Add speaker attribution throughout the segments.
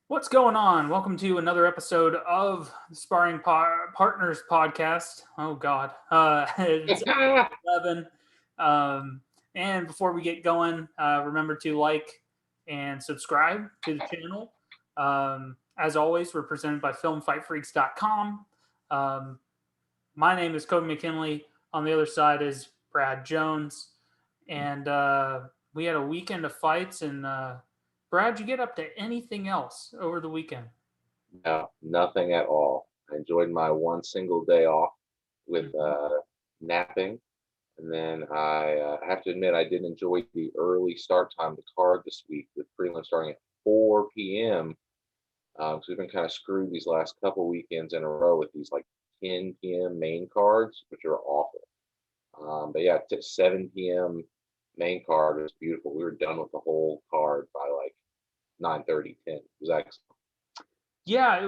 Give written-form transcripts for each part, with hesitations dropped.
Speaker 1: What's going on? Welcome to another episode of the Sparring Partners Podcast. Oh God, it's episode 11. Um, and before we get going, remember to like and subscribe to the channel. As always, we're presented by FilmFightFreaks.com. My name is Cody McKinley. On the other side is Brad Jones, and we had a weekend of fights. And Brad, you get up to anything else over the weekend?
Speaker 2: No, nothing at all. I enjoyed my one single day off with napping. And then I have to admit, I did enjoy the early start time of the card this week with prelims starting at 4 p.m. So we've been kind of screwed these last couple weekends in a row with these like 10 p.m. main cards, which are awful. But yeah, 7 p.m. main card was beautiful. We were done with the whole card by like 9:30, 10. It was excellent.
Speaker 1: Yeah, it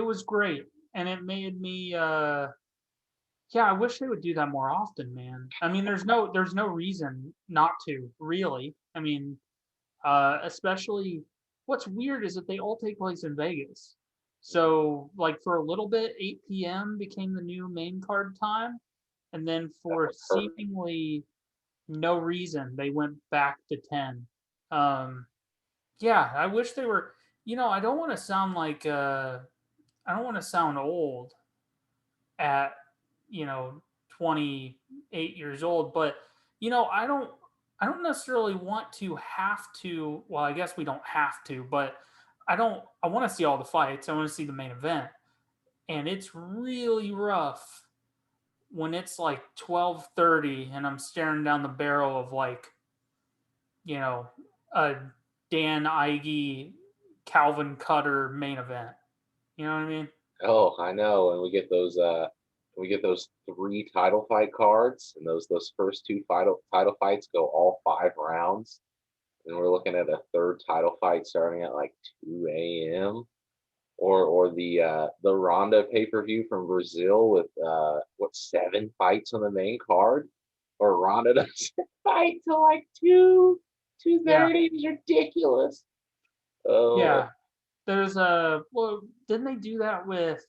Speaker 1: was great, and it made me. Yeah, I wish they would do that more often, man. I mean, there's no reason not to, really. I mean, especially what's weird is that they all take place in Vegas. So, like for a little bit, 8 p.m. became the new main card time, and then for
Speaker 2: Perfect.
Speaker 1: seemingly no reason, they went back to 10. Um, yeah, I wish they were. I don't want to sound like I don't want to sound old at, you know, 28 years old, but I don't necessarily want to have to, well, I guess we don't have to, but I want to see all the fights. I want to see the main event. And it's really rough when it's like 12:30 and I'm staring down the barrel of like, you know, a Dan Ige Calvin Cutter main event. You know what I mean?
Speaker 2: Oh, I know. And we get those three title fight cards, and those first two title fights go all 5 rounds. And we're looking at a third title fight starting at like 2 a.m. Or the Ronda pay-per-view from Brazil with 7 fights on the main card. Or Ronda doesn't fight till like 2:30.
Speaker 1: Yeah.
Speaker 2: It's ridiculous. Oh,
Speaker 1: Yeah. There's a well, didn't they do that with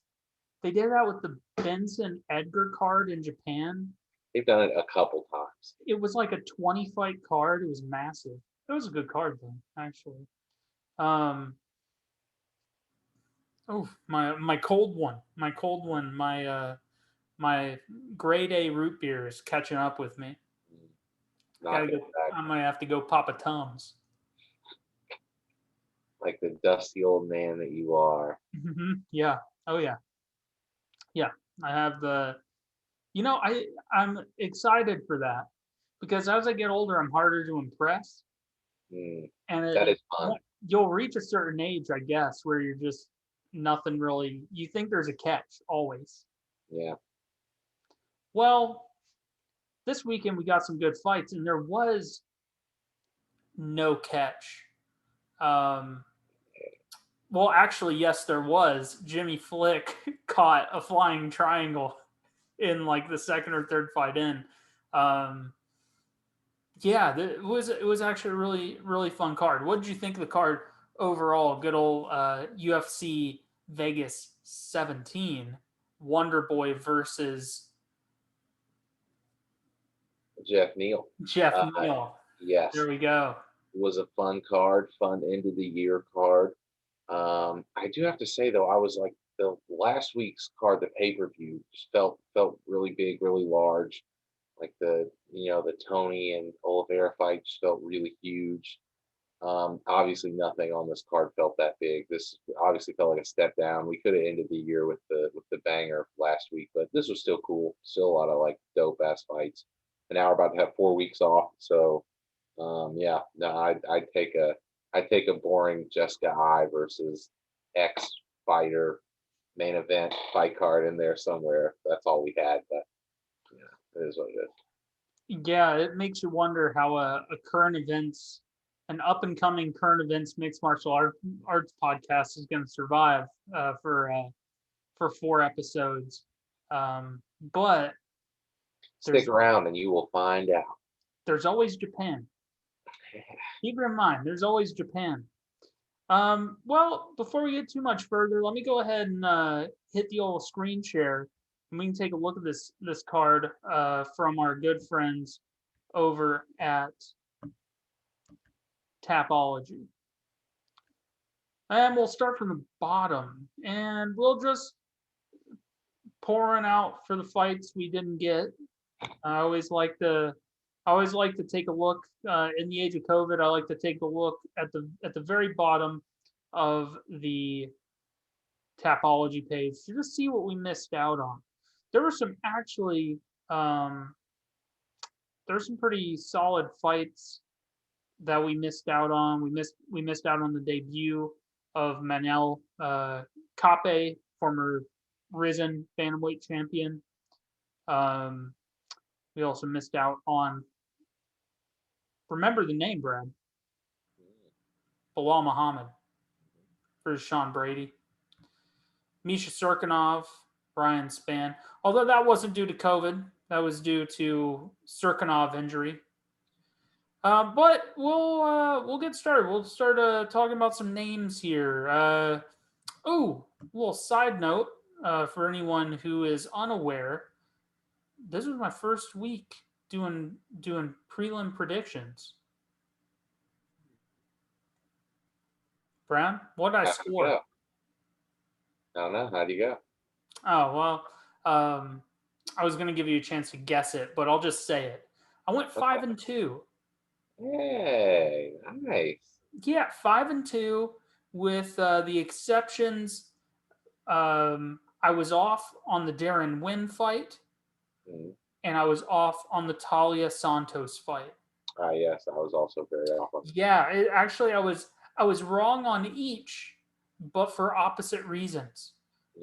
Speaker 1: they did that with the Benson Edgar card in Japan?
Speaker 2: they've done it a couple times.
Speaker 1: It was like a 20 fight card. It was massive. It was a good card though, actually. Um oh, my cold one. My grade A root beer is catching up with me. Gotta
Speaker 2: Knocking
Speaker 1: go.
Speaker 2: it back
Speaker 1: I might have to go pop a Tums.
Speaker 2: like the dusty old man that you are.
Speaker 1: Yeah. Oh yeah. Yeah. I have the I'm excited for that because as I get older, I'm harder to impress,
Speaker 2: Mm,
Speaker 1: and
Speaker 2: that is fun.
Speaker 1: you'll reach a certain age, I guess, where you're just nothing really. You think there's a catch always.
Speaker 2: Yeah.
Speaker 1: Well, this weekend we got some good fights, and there was no catch. Um, well, actually, yes, there was. Jimmy Flick caught a flying triangle in like the second or third fight in. Um, Yeah, it was actually a really fun card. What did you think of the card overall? Good old UFC Vegas 17, Wonderboy versus
Speaker 2: Jeff Neal.
Speaker 1: Jeff
Speaker 2: Uh,
Speaker 1: Neal. There
Speaker 2: yes,
Speaker 1: we go.
Speaker 2: was a fun card, fun end of the year card. I do have to say though, I was like the last week's card, the pay-per-view, just felt really big, really large. Like the Tony and Oliveira fight just felt really huge. Obviously nothing on this card felt that big. This obviously felt like a step down. We could have ended the year with the banger last week, but this was still cool. Still a lot of like dope ass fights. And now we're about to have 4 weeks off. So yeah, no, I'd take a boring Jessica I versus X fighter main event fight card in there somewhere. That's all we had, but yeah, it is what it is.
Speaker 1: Yeah, it makes you wonder how an up and coming current events mixed arts podcast is going to survive for 4 episodes. But
Speaker 2: Stick
Speaker 1: there's
Speaker 2: around and you will find out.
Speaker 1: there's always Japan. Keep in mind, there's always Japan. Well, before we get too much further, let me go ahead and hit the old screen share, and we can take a look at this card from our good friends over at Tapology. And we'll start from the bottom, and we'll just pouring out for the fights we didn't get. I always like to take a look in the age of COVID. I like to take a look at the very bottom of the Tapology page to just see what we missed out on. There were some actually there's some pretty solid fights that we missed out on. We missed out on the debut of Manel Kape, former Rizin bantamweight champion. We also missed out on, remember the name, Brad? Bilal Muhammad versus Sean Brady. Misha Serkinov, Brian Spann. Although that wasn't due to COVID, that was due to Serkinov injury. But we'll get started. We'll start talking about some names here. A little side note for anyone who is unaware. This was my first week doing prelim predictions. Brown, what did I score?
Speaker 2: I don't know. How do you go?
Speaker 1: Oh well, I was gonna give you a chance to guess it, but I'll just say it. I went 5-2.
Speaker 2: Hey, nice.
Speaker 1: Yeah, 5-2 with the exceptions. I was off on the Geron Wynn fight, and I was off on the Talia Santos fight.
Speaker 2: Yes, I was also very off on.
Speaker 1: Yeah, actually, I was wrong on each, but for opposite reasons.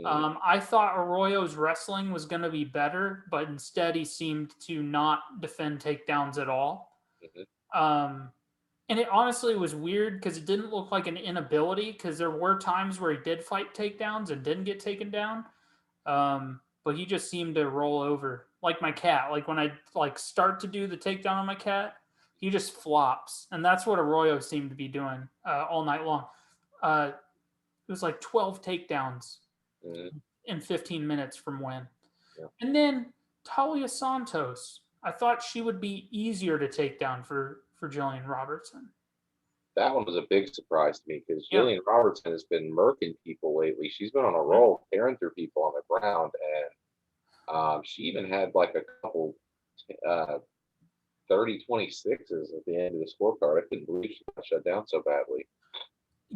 Speaker 1: I thought Arroyo's wrestling was going to be better, but instead he seemed to not defend takedowns at all. And it honestly was weird because it didn't look like an inability, because there were times where he did fight takedowns and didn't get taken down. But he just seemed to roll over like my cat. Like when I start to do the takedown on my cat, he just flops, and that's what Arroyo seemed to be doing all night long. It was like 12 takedowns in 15 minutes from Wynn. Yeah. And then Talia Santos, I thought she would be easier to take down for Jillian Robertson.
Speaker 2: That one was a big surprise to me because Jillian Robertson has been murking people lately. She's been on a roll, tearing through people on the ground, and she even had like a couple 30-26s at the end of the scorecard. I couldn't believe she got shut down so badly.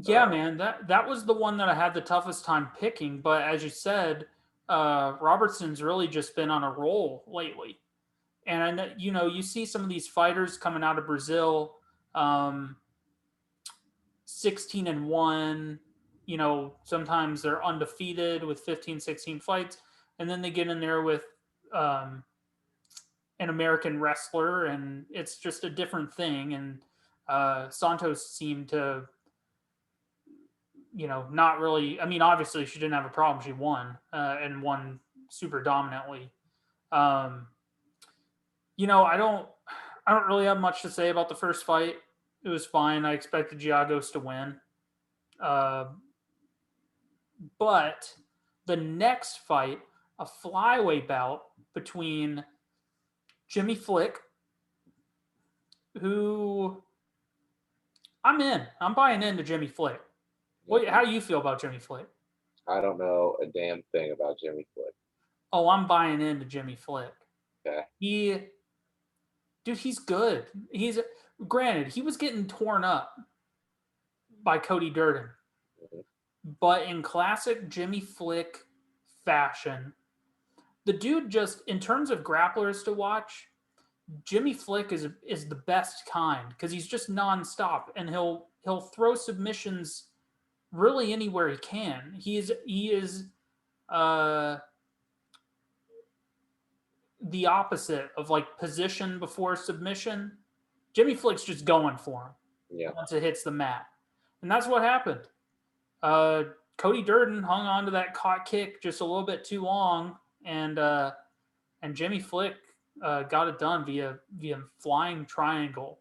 Speaker 1: Yeah, man, that was the one that I had the toughest time picking. But as you said, Robertson's really just been on a roll lately. And I know, you see some of these fighters coming out of Brazil, 16-1. Sometimes they're undefeated with 15, 16 fights, and then they get in there with an American wrestler, and it's just a different thing. And Santos seemed to, not really. I mean, obviously she didn't have a problem. She won and won super dominantly. I don't really have much to say about the first fight. It was fine. I expected Giagos to win. But the next fight, a flyweight bout between Jimmy Flick, who I'm buying into Jimmy Flick. How do you feel about Jimmy Flick?
Speaker 2: I don't know a damn thing about Jimmy Flick.
Speaker 1: Oh, I'm buying into Jimmy Flick.
Speaker 2: Okay.
Speaker 1: He's good. Granted, he was getting torn up by Cody Durden. But in classic Jimmy Flick fashion, the dude just, in terms of grapplers to watch, Jimmy Flick is the best kind because he's just nonstop, and he'll throw submissions really anywhere he can. He is the opposite of like position before submission. Jimmy Flick's just going for him once it hits the mat, and that's what happened. Cody Durden hung on to that caught kick just a little bit too long, and Jimmy Flick got it done via flying triangle.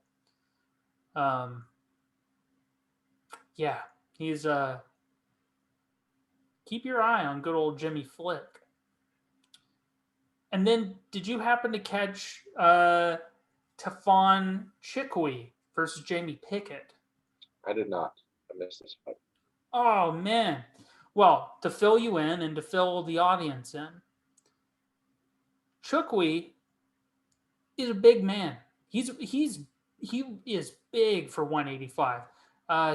Speaker 1: Yeah, He's keep your eye on good old Jimmy Flick. And then, did you happen to catch Tefon Chickwee versus Jamie Pickett?
Speaker 2: I did not. I missed this fight.
Speaker 1: Oh man. Well, to fill you in and to fill the audience in, Chickwee is a big man. He is big for 185.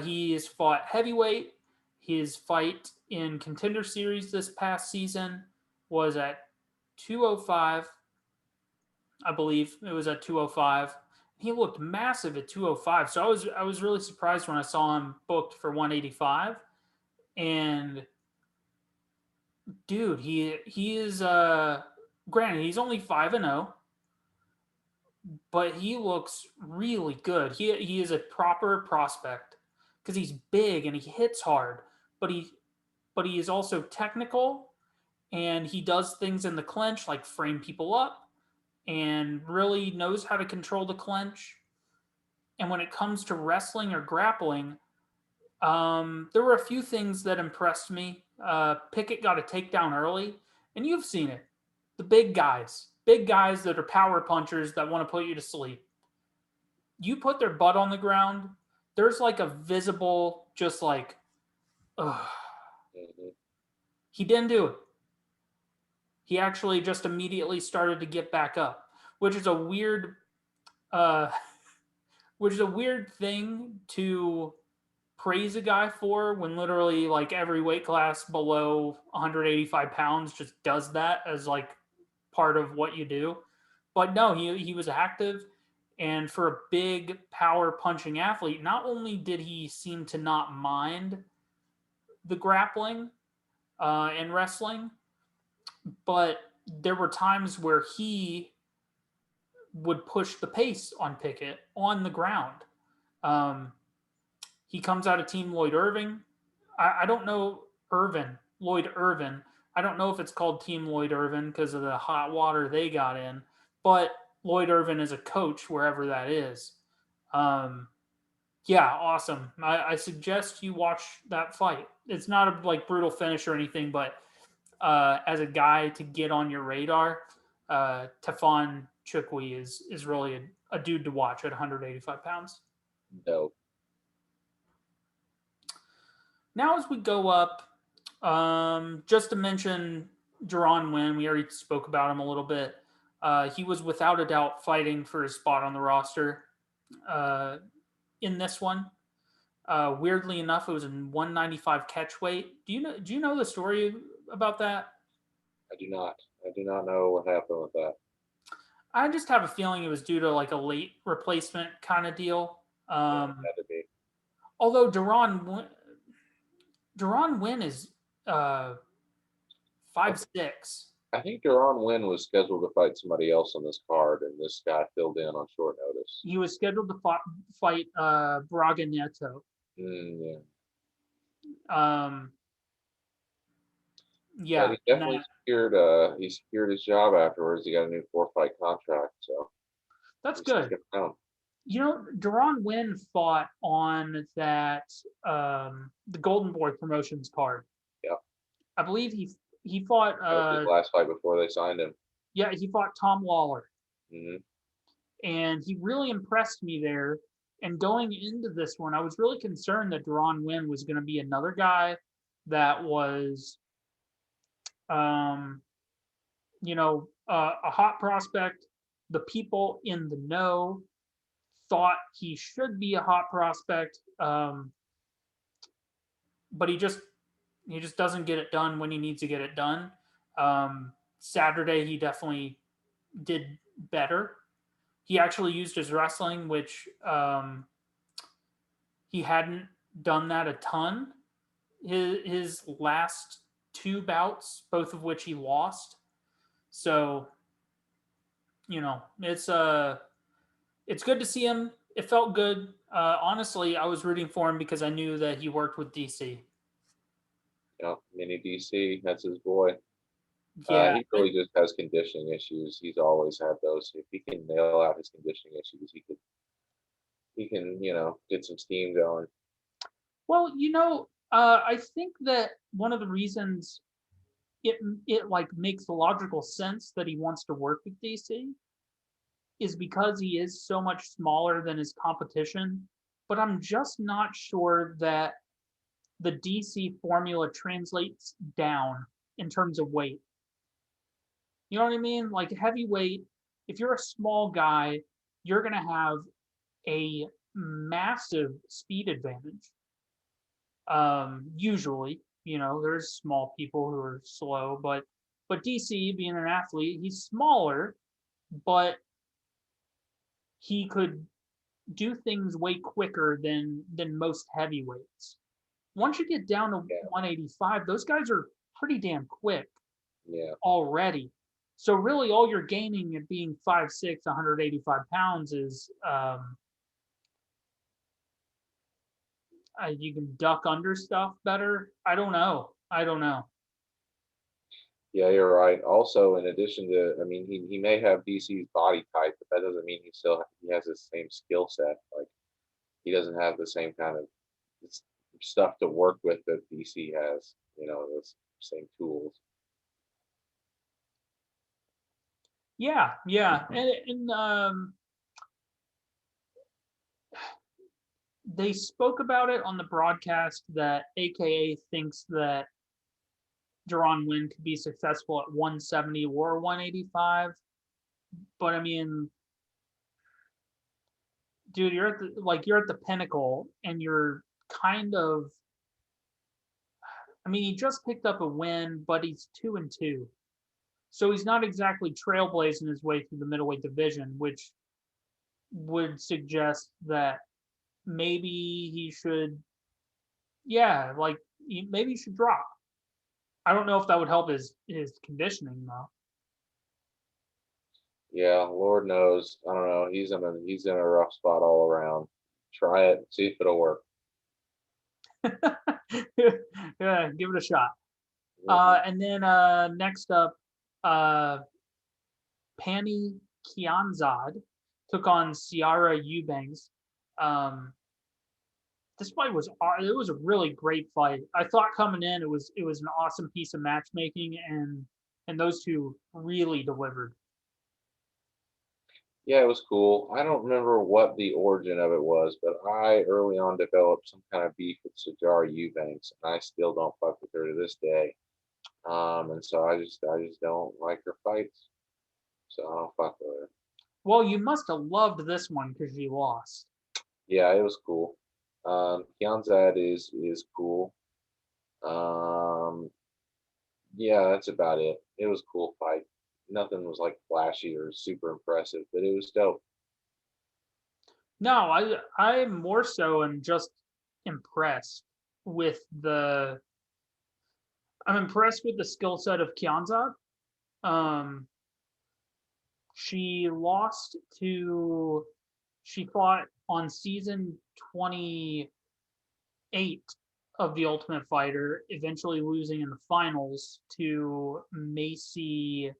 Speaker 1: He has fought heavyweight. His fight in Contender Series this past season was at 205. I believe it was at 205. He looked massive at 205. So I was really surprised when I saw him booked for 185. And dude, he is granted he's only 5-0, but he looks really good. He is a proper prospect because he's big and he hits hard, but he is also technical and he does things in the clinch like frame people up and really knows how to control the clinch. And when it comes to wrestling or grappling, there were a few things that impressed me. Pickett got a takedown early, and you've seen it. The big guys that are power punchers that want to put you to sleep. You put their butt on the ground, there's like a visible, just like, ugh.
Speaker 2: Mhm.
Speaker 1: He didn't do it. He actually just immediately started to get back up, which is a weird, uh, which is a weird thing to praise a guy for when literally like every weight class below 185 pounds just does that as like part of what you do. But no, he was active. And for a big power punching athlete, not only did he seem to not mind the grappling and wrestling, but there were times where he would push the pace on Pickett on the ground. Um, he comes out of Team Lloyd Irving. I don't know Lloyd Irvin. I don't know if it's called Team Lloyd Irvin because of the hot water they got in, but Lloyd Irvin is a coach wherever that is. Um, yeah, awesome. I suggest you watch that fight. It's not a like brutal finish or anything, but as a guy to get on your radar, Tefon Chickwee is really a dude to watch at 185 pounds.
Speaker 2: No.
Speaker 1: Now, as we go up, just to mention Geron Wynn, we already spoke about him a little bit. He was without a doubt fighting for his spot on the roster uh, in this one. Weirdly enough, it was in 195 catch weight. Do you know the story about that?
Speaker 2: I do not. I do not know what happened with that.
Speaker 1: I just have a feeling it was due to like a late replacement kind of deal.
Speaker 2: Yeah, it had to be.
Speaker 1: Although Geron Wynn is uh,
Speaker 2: I,
Speaker 1: 5'6".
Speaker 2: I think Geron Wynn was scheduled to fight somebody else on this card, and this guy filled in on short notice.
Speaker 1: He was scheduled to fight Braga Neto.
Speaker 2: Yeah.
Speaker 1: Um,
Speaker 2: Yeah,
Speaker 1: yeah,
Speaker 2: he definitely secured his job afterwards. He got a new 4-fight contract, so
Speaker 1: that's
Speaker 2: he's
Speaker 1: good.
Speaker 2: sticking around.
Speaker 1: You know, Geron Wynn fought on that the Golden Boy Promotions card.
Speaker 2: Yeah.
Speaker 1: I believe he fought
Speaker 2: That was his last fight before they signed him.
Speaker 1: yeah, he fought Tom Lawler.
Speaker 2: Hmm.
Speaker 1: And he really impressed me there. And going into this one, I was really concerned that Geron Wynn was going to be another guy that was um a hot prospect. The people in the know thought he should be a hot prospect, but he just doesn't get it done when he needs to get it done. Saturday he definitely did better. He actually used his wrestling, which he hadn't done that a ton. His last two bouts, both of which he lost. So, it's good to see him. It felt good. Honestly, I was rooting for him because I knew that he worked with DC.
Speaker 2: Yeah, Mini DC, that's his boy.
Speaker 1: Yeah,
Speaker 2: He really just has conditioning issues. He's always had those. If he can nail out his conditioning issues, he can get some steam going.
Speaker 1: Well, I think that one of the reasons it like makes logical sense that he wants to work with DC is because he is so much smaller than his competition. But I'm just not sure that the DC formula translates down in terms of weight. You know what I mean? Like heavyweight, if you're a small guy, you're going to have a massive speed advantage. Usually, there's small people who are slow, but DC being an athlete, he's smaller, but he could do things way quicker than most heavyweights. Once you get down to
Speaker 2: Yeah,
Speaker 1: 185, those guys are pretty damn quick
Speaker 2: yeah,
Speaker 1: already. So really, all you're gaining at being 5'6", 185 pounds is you can duck under stuff better. I don't know.
Speaker 2: yeah. You're right. Also, in addition to, I mean, he may have DC's body type, but that doesn't mean he has the same skill set. Like he doesn't have the same kind of stuff to work with that DC has. Those same tools.
Speaker 1: Yeah, yeah, and they spoke about it on the broadcast that AKA thinks that Geron Wynn could be successful at 170 or 185. But I mean, dude, you're at the pinnacle, and you're kind of. I mean, he just picked up a win, but he's 2-2, so he's not exactly trailblazing his way through the middleweight division, which would suggest that maybe he should, yeah, like maybe he should drop. I don't know if that would help his conditioning though.
Speaker 2: Yeah, Lord knows. I don't know. He's in a rough spot all around. Try it, see if it'll work.
Speaker 1: Yeah, give it a shot.
Speaker 2: Mhm.
Speaker 1: And then next up, uh, Pani Kianzad took on Ciara Eubanks. Um, this fight was a really great fight. I thought coming in it was an awesome piece of matchmaking, and those two really delivered.
Speaker 2: Yeah, it was cool. I don't remember what the origin of it was, but I early on developed some kind of beef with Sajara Eubanks, and I still don't fuck with her to this day. And so I just don't like her fights, so I don't fuck with her.
Speaker 1: Well, you must have loved this one because you lost.
Speaker 2: Yeah, it was cool. Kianzad is cool. Um, yeah, that's about it. It was a cool fight. Nothing was like flashy or super impressive, but it was dope.
Speaker 1: No, I more so am just impressed with the I'm impressed with the skill set of Kianzad. Um, she lost to she fought on season 28 of the Ultimate Fighter, eventually losing in the finals to Macy.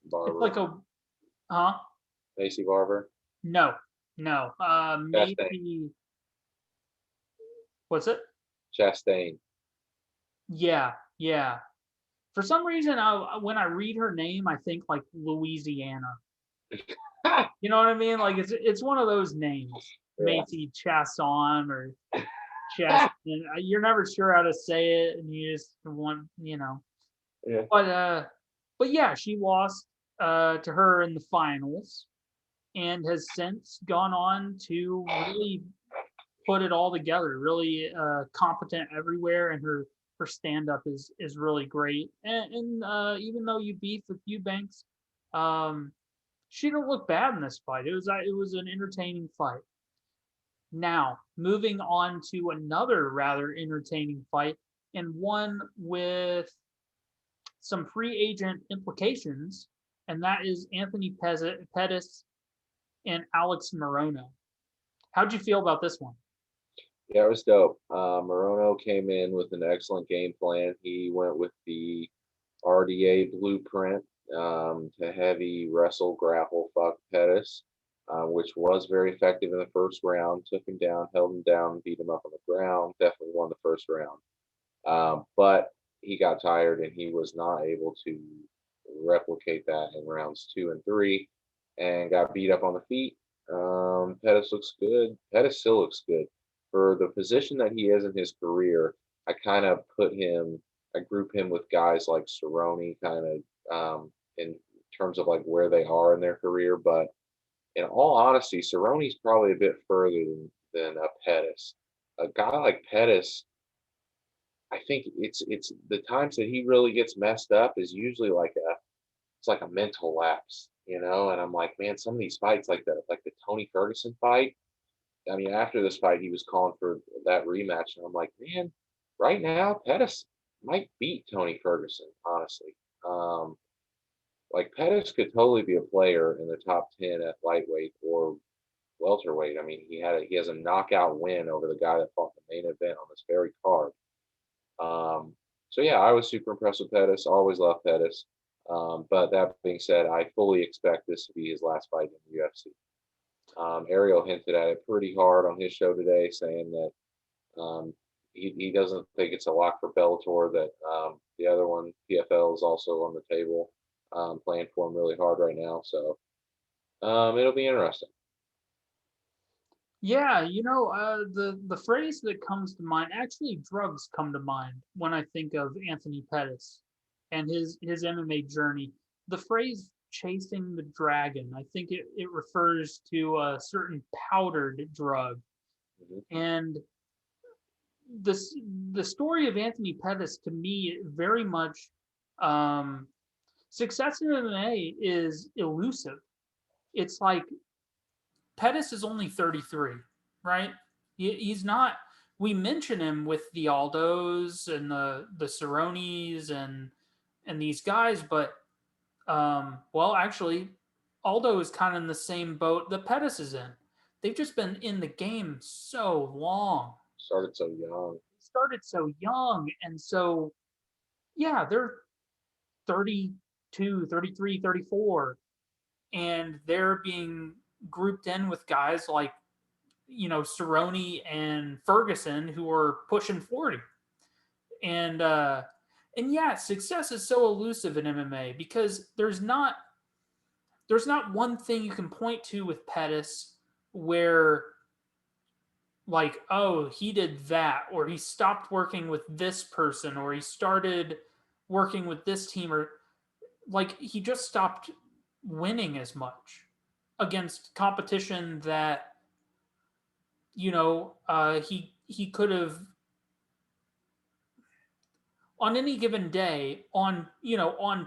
Speaker 1: It's like
Speaker 2: Barber,
Speaker 1: a huh?
Speaker 2: Macy Barber,
Speaker 1: No, no.
Speaker 2: Chastain,
Speaker 1: Macy. What's it?
Speaker 2: Chastain.
Speaker 1: Yeah, yeah. For some reason, when I read her name, I think like Louisiana. You know what I mean? Like it's one of those names,
Speaker 2: Yeah,
Speaker 1: Macy Chasson or Chaston. You're never sure how to say it, and you just want.
Speaker 2: yeah.
Speaker 1: But yeah, she lost to her in the finals, and has since gone on to really put it all together. Really competent everywhere, and her stand up is really great. And even though you beef with Eubanks, um, she didn't look bad in this fight. It was an entertaining fight. Now moving on to another rather entertaining fight, and one with some free agent implications, and that is Anthony Pettis and Alex Morona. How'd you feel about this one?
Speaker 2: Yeah, it was dope. Morono came in with an excellent game plan. He went with the RDA blueprint to heavy wrestle, grapple, fuck Pettis. which was very effective in the first round. Took him down, held him down, beat him up on the ground. Definitely won the first round. But he got tired and he was not able to replicate that in rounds 2 and 3 and got beat up on the feet. Pettis looks good. Pettis still looks good. For the position that he is in his career, I kind of I group him with guys like Cerrone, kind of in terms of like where they are in their career. But in all honesty, Cerrone's probably a bit further than Pettis. A guy like Pettis, I think it's the times that he really gets messed up is usually it's like a mental lapse, you know. And I'm like, man, some of these fights like the Tony Ferguson fight. I mean, after this fight, he was calling for that rematch, and I'm like, man, right now Pettis might beat Tony Ferguson, honestly. Um, like Pettis could totally be a player in the top 10 at lightweight or welterweight. I mean, he has a knockout win over the guy that fought the main event on this very card. So yeah, I was super impressed with Pettis. Always loved Pettis. But that being said, I fully expect this to be his last fight in the UFC. Ariel hinted at it pretty hard on his show today, saying that he doesn't think it's a lock for Bellator. That the other one, PFL, is also on the table, playing for him really hard right now. So it'll be interesting.
Speaker 1: Yeah, the phrase that comes to mind, actually, drugs come to mind when I think of Anthony Pettis and his MMA journey. The phrase "chasing the dragon," I think it refers to a certain powdered drug,
Speaker 2: Mhm.
Speaker 1: and this the story of Anthony Pettis to me very much um, success in MMA is elusive. It's like Pettis is only 33, right? He's not. We mention him with the Aldos and the Cerrones and these guys, but well, actually, Aldo is kind of in the same boat that Pettis is in. They've just been in the game so long.
Speaker 2: Started so young.
Speaker 1: They started so young, and so yeah, they're 32, 33, 34, and they're being grouped in with guys like Cerrone and Ferguson who are pushing 40. And and yeah, success is so elusive in MMA because there's not one thing you can point to with Pettis where like, oh, he did that, or he stopped working with this person, or he started working with this team, or like he just stopped winning as much against competition that he could have on any given day on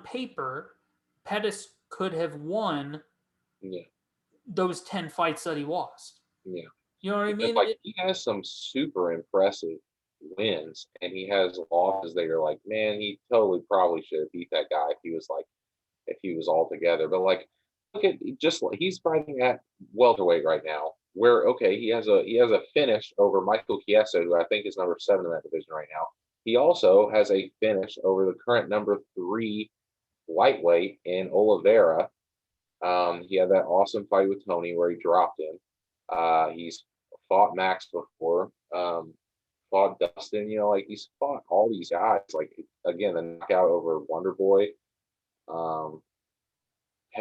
Speaker 1: paper, Pettis could have won
Speaker 2: Yeah,
Speaker 1: those 10 fights that he lost.
Speaker 2: yeah.
Speaker 1: You know what I
Speaker 2: Because
Speaker 1: mean?
Speaker 2: like he has some super impressive wins, and he has losses that you're like, man, he totally probably should have beat that guy if he was all together. But like, look at just like he's fighting at welterweight right now, where okay, he has a finish over Michael Chiesa, who I think is number 7 in that division right now. He also has a finish over the current number 3 lightweight in Oliveira. He had that awesome fight with Tony where he dropped him. He's fought Max before, fought Dustin. You know, like he's fought all these guys. Like again, the knockout over Wonderboy. Um,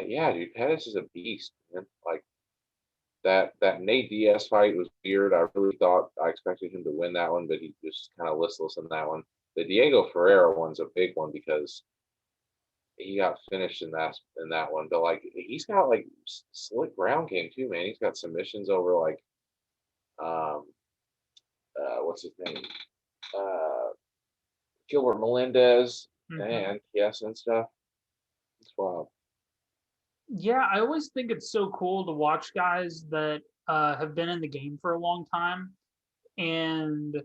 Speaker 2: yeah, dude, Pettis is a beast, man. Like that Nate Diaz fight was weird. I expected him to win that one, but he was kind of listless in that one. The Diego Ferreira one's a big one because he got finished in that one. But like he's got like slick ground game too, man. He's got submissions over like um what's his name? Uh Gilbert Melendez
Speaker 1: Mm-hmm.
Speaker 2: and yes and stuff. It's wild.
Speaker 1: Yeah, I always think it's so cool to watch guys that have been in the game for a long time. And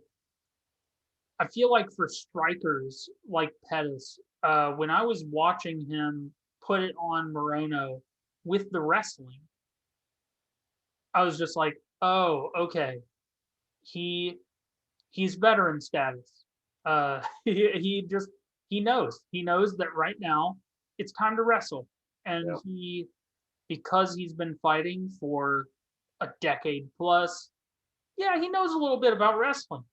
Speaker 1: I feel like for strikers like Pettis, when I was watching him put it on Morona with the wrestling, I was just like, oh, okay, he he's veteran status. He knows that right now it's time to wrestle, and
Speaker 2: Yeah.
Speaker 1: because he's been fighting for a decade plus, yeah, he knows a little bit about wrestling.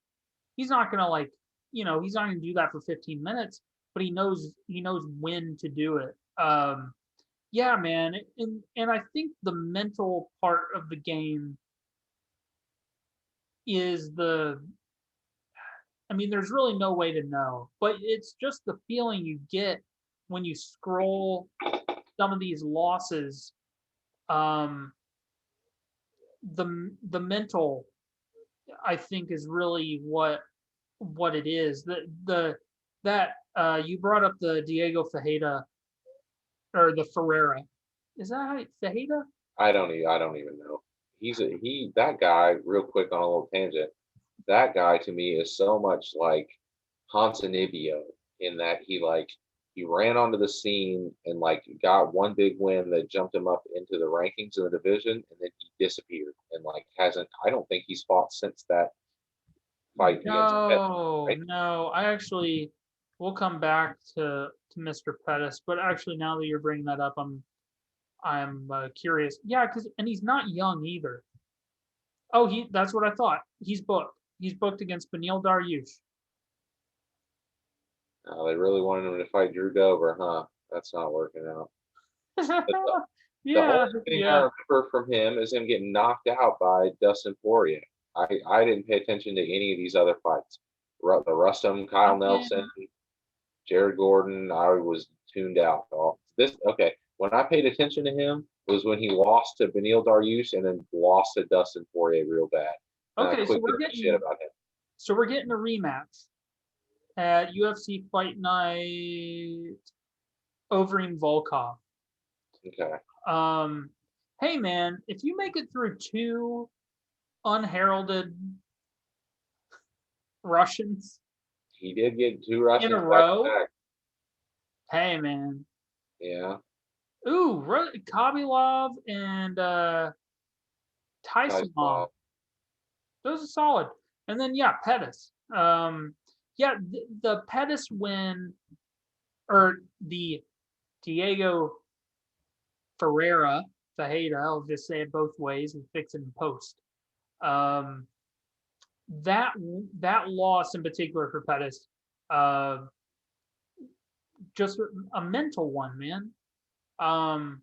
Speaker 1: He's not gonna he's not gonna do that for 15 minutes, but he knows when to do it. Yeah, man, and I think the mental part of the game is there's really no way to know, but it's just the feeling you get when you scroll some of these losses. Um, the mental, I think, is really what it is. You brought up the Diego Fajeda or the Ferreira. Is that how Fajeda?
Speaker 2: I don't even know. That guy, real quick on a little tangent, that guy to me is so much like Ponzinibbio in that he ran onto the scene and like got one big win that jumped him up into the rankings in the division, and then he disappeared and like hasn't. I don't think he's fought since that fight against Pettis,
Speaker 1: No,
Speaker 2: right?
Speaker 1: no. We'll come back to Mr. Pettis, but actually, now that you're bringing that up, I'm curious. Yeah, and he's not young either. Oh, that's what I thought. He's booked. He's booked against Beneil Dariush.
Speaker 2: They really wanted him to fight Drew Dober, huh? That's not working out. But the
Speaker 1: Yeah,
Speaker 2: only thing I
Speaker 1: yeah.
Speaker 2: remember from him is him getting knocked out by Dustin Poirier. I didn't pay attention to any of these other fights. The Rustum,
Speaker 1: I
Speaker 2: Kyle
Speaker 1: mean,
Speaker 2: Nelson, Jared Gordon. I was tuned out. Okay. When I paid attention to him was when he lost to Beneil Dariush and then lost to Dustin Poirier real bad. And I
Speaker 1: okay,
Speaker 2: quit giving a shit about him.
Speaker 1: so we're getting a rematch at UFC Fight Night. Overeem Volkov.
Speaker 2: Okay.
Speaker 1: Hey man, if you make it through two unheralded Russians
Speaker 2: He did get two
Speaker 1: in a
Speaker 2: Russians back to
Speaker 1: row,
Speaker 2: back.
Speaker 1: hey man.
Speaker 2: Yeah.
Speaker 1: Ooh, Kabilov and
Speaker 2: Nice
Speaker 1: Tysonov.
Speaker 2: ball.
Speaker 1: Those are solid. And then yeah, Pettis. Yeah, the Pettis win or the Diego Ferreira Fajeda. I'll just say it both ways and fix it in post. Um, that that loss in particular for Pettis, uh, just a mental one, man. Um,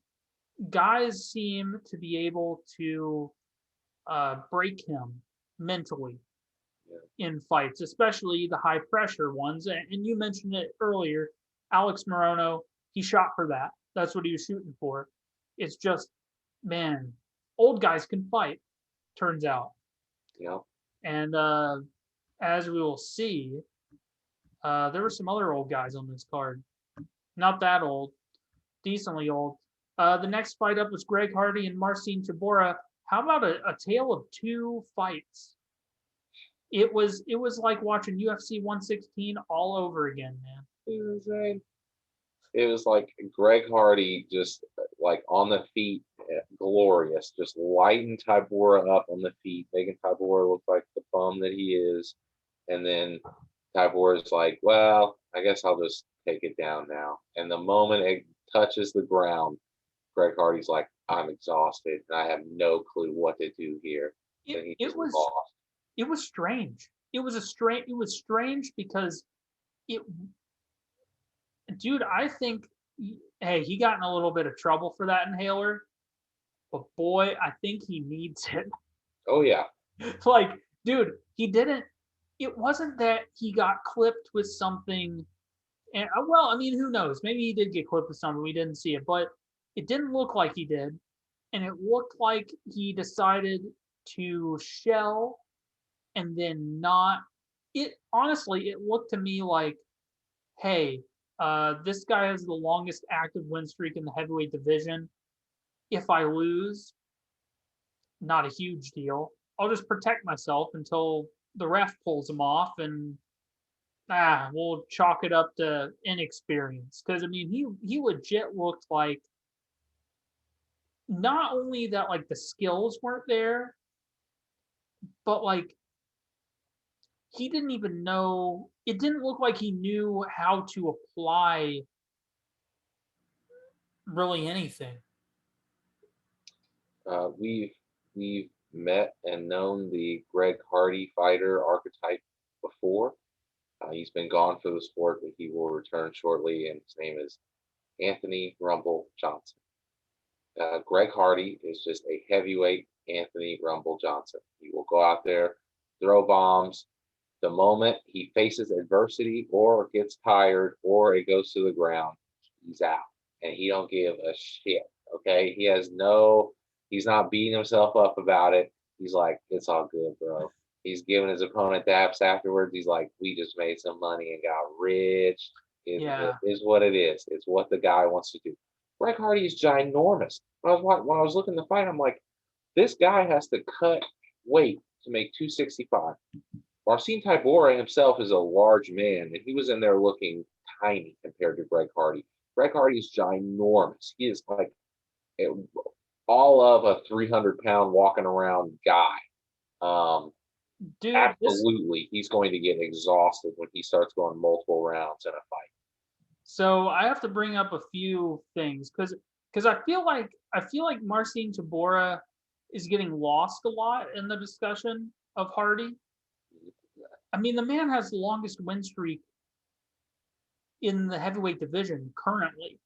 Speaker 1: Guys seem to be able to break him mentally
Speaker 2: Yeah.
Speaker 1: in fights, especially the high pressure ones. And you mentioned it earlier, Alex Morona, he shot for that. That's what he was shooting for. It's just, man, old guys can fight, turns out.
Speaker 2: Yeah.
Speaker 1: And as we will see, there were some other old guys on this card. Not that old, decently old. The next fight up was Greg Hardy and Marcin Tabora. How about a tale of two fights? It was like watching UFC 116 all over again, man.
Speaker 2: It was like Greg Hardy just like on the feet, glorious, just lighting Tabora up on the feet, making Tabora look like the bum that he is. And then Tabora's like, well, I guess I'll just take it down now. And the moment it touches the ground, Greg Hardy's like, I'm exhausted and I have no clue what to do here.
Speaker 1: It
Speaker 2: And he
Speaker 1: it
Speaker 2: just
Speaker 1: was
Speaker 2: lost.
Speaker 1: it was strange. It was strange because it dude, I think hey, he got in a little bit of trouble for that inhaler, but boy, I think he needs it.
Speaker 2: Oh yeah.
Speaker 1: Like, dude, he didn't it wasn't that he got clipped with something and well, I mean, who knows? Maybe he did get clipped with something, we didn't see it, but it didn't look like he did. And it looked like he decided to shell and then not it honestly it looked to me like hey, this guy has the longest active win streak in the heavyweight division. If I lose, not a huge deal. I'll just protect myself until the ref pulls him off, and we'll chalk it up to inexperience. Because I mean, he legit looked like not only that like the skills weren't there, but like he didn't even know. It didn't look like he knew how to apply really anything.
Speaker 2: We've met and known the Greg Hardy fighter archetype before. He's been gone for the sport, but he will return shortly, and his name is Anthony Rumble Johnson. Greg Hardy is just a heavyweight Anthony Rumble Johnson. He will go out there, throw bombs. The moment he faces adversity or gets tired or it goes to the ground, he's out. And he don't give a shit. Okay. He's not beating himself up about it. He's like, it's all good, bro. He's giving his opponent daps afterwards. He's like, we just made some money and got rich. It is what it is. It's what the guy wants to do. Greg Hardy is ginormous. When I was looking to fight, I'm like, this guy has to cut weight to make 265. Marcin Tabora himself is a large man, and he was in there looking tiny compared to Greg Hardy. Greg Hardy is ginormous. He is like all of a 300-pound walking around guy.
Speaker 1: Dude,
Speaker 2: absolutely, he's going to get exhausted when he starts going multiple rounds in a fight.
Speaker 1: So I have to bring up a few things because I feel like Marcin Tabora is getting lost a lot in the discussion of Hardy. I mean, the man has the longest win streak in the heavyweight division currently.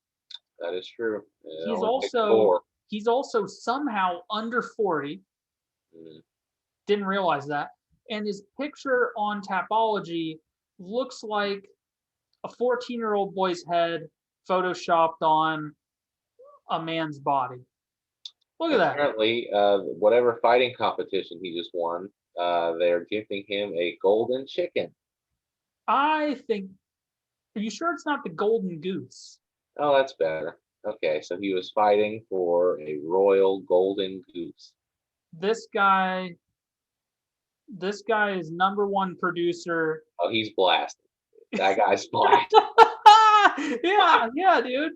Speaker 2: That is true.
Speaker 1: He's also somehow under 40. Didn't realize that. And his picture on Tapology looks like a 14-year-old boy's head photoshopped on a man's body. Look at that.
Speaker 2: Apparently, whatever fighting competition he just won, they're gifting him a golden chicken.
Speaker 1: I think. Are you sure it's not the golden goose?
Speaker 2: Oh, that's better. Okay, so he was fighting for a royal golden goose.
Speaker 1: This guy is number one producer.
Speaker 2: Oh, he's blasted. That guy's blasted.
Speaker 1: yeah, dude.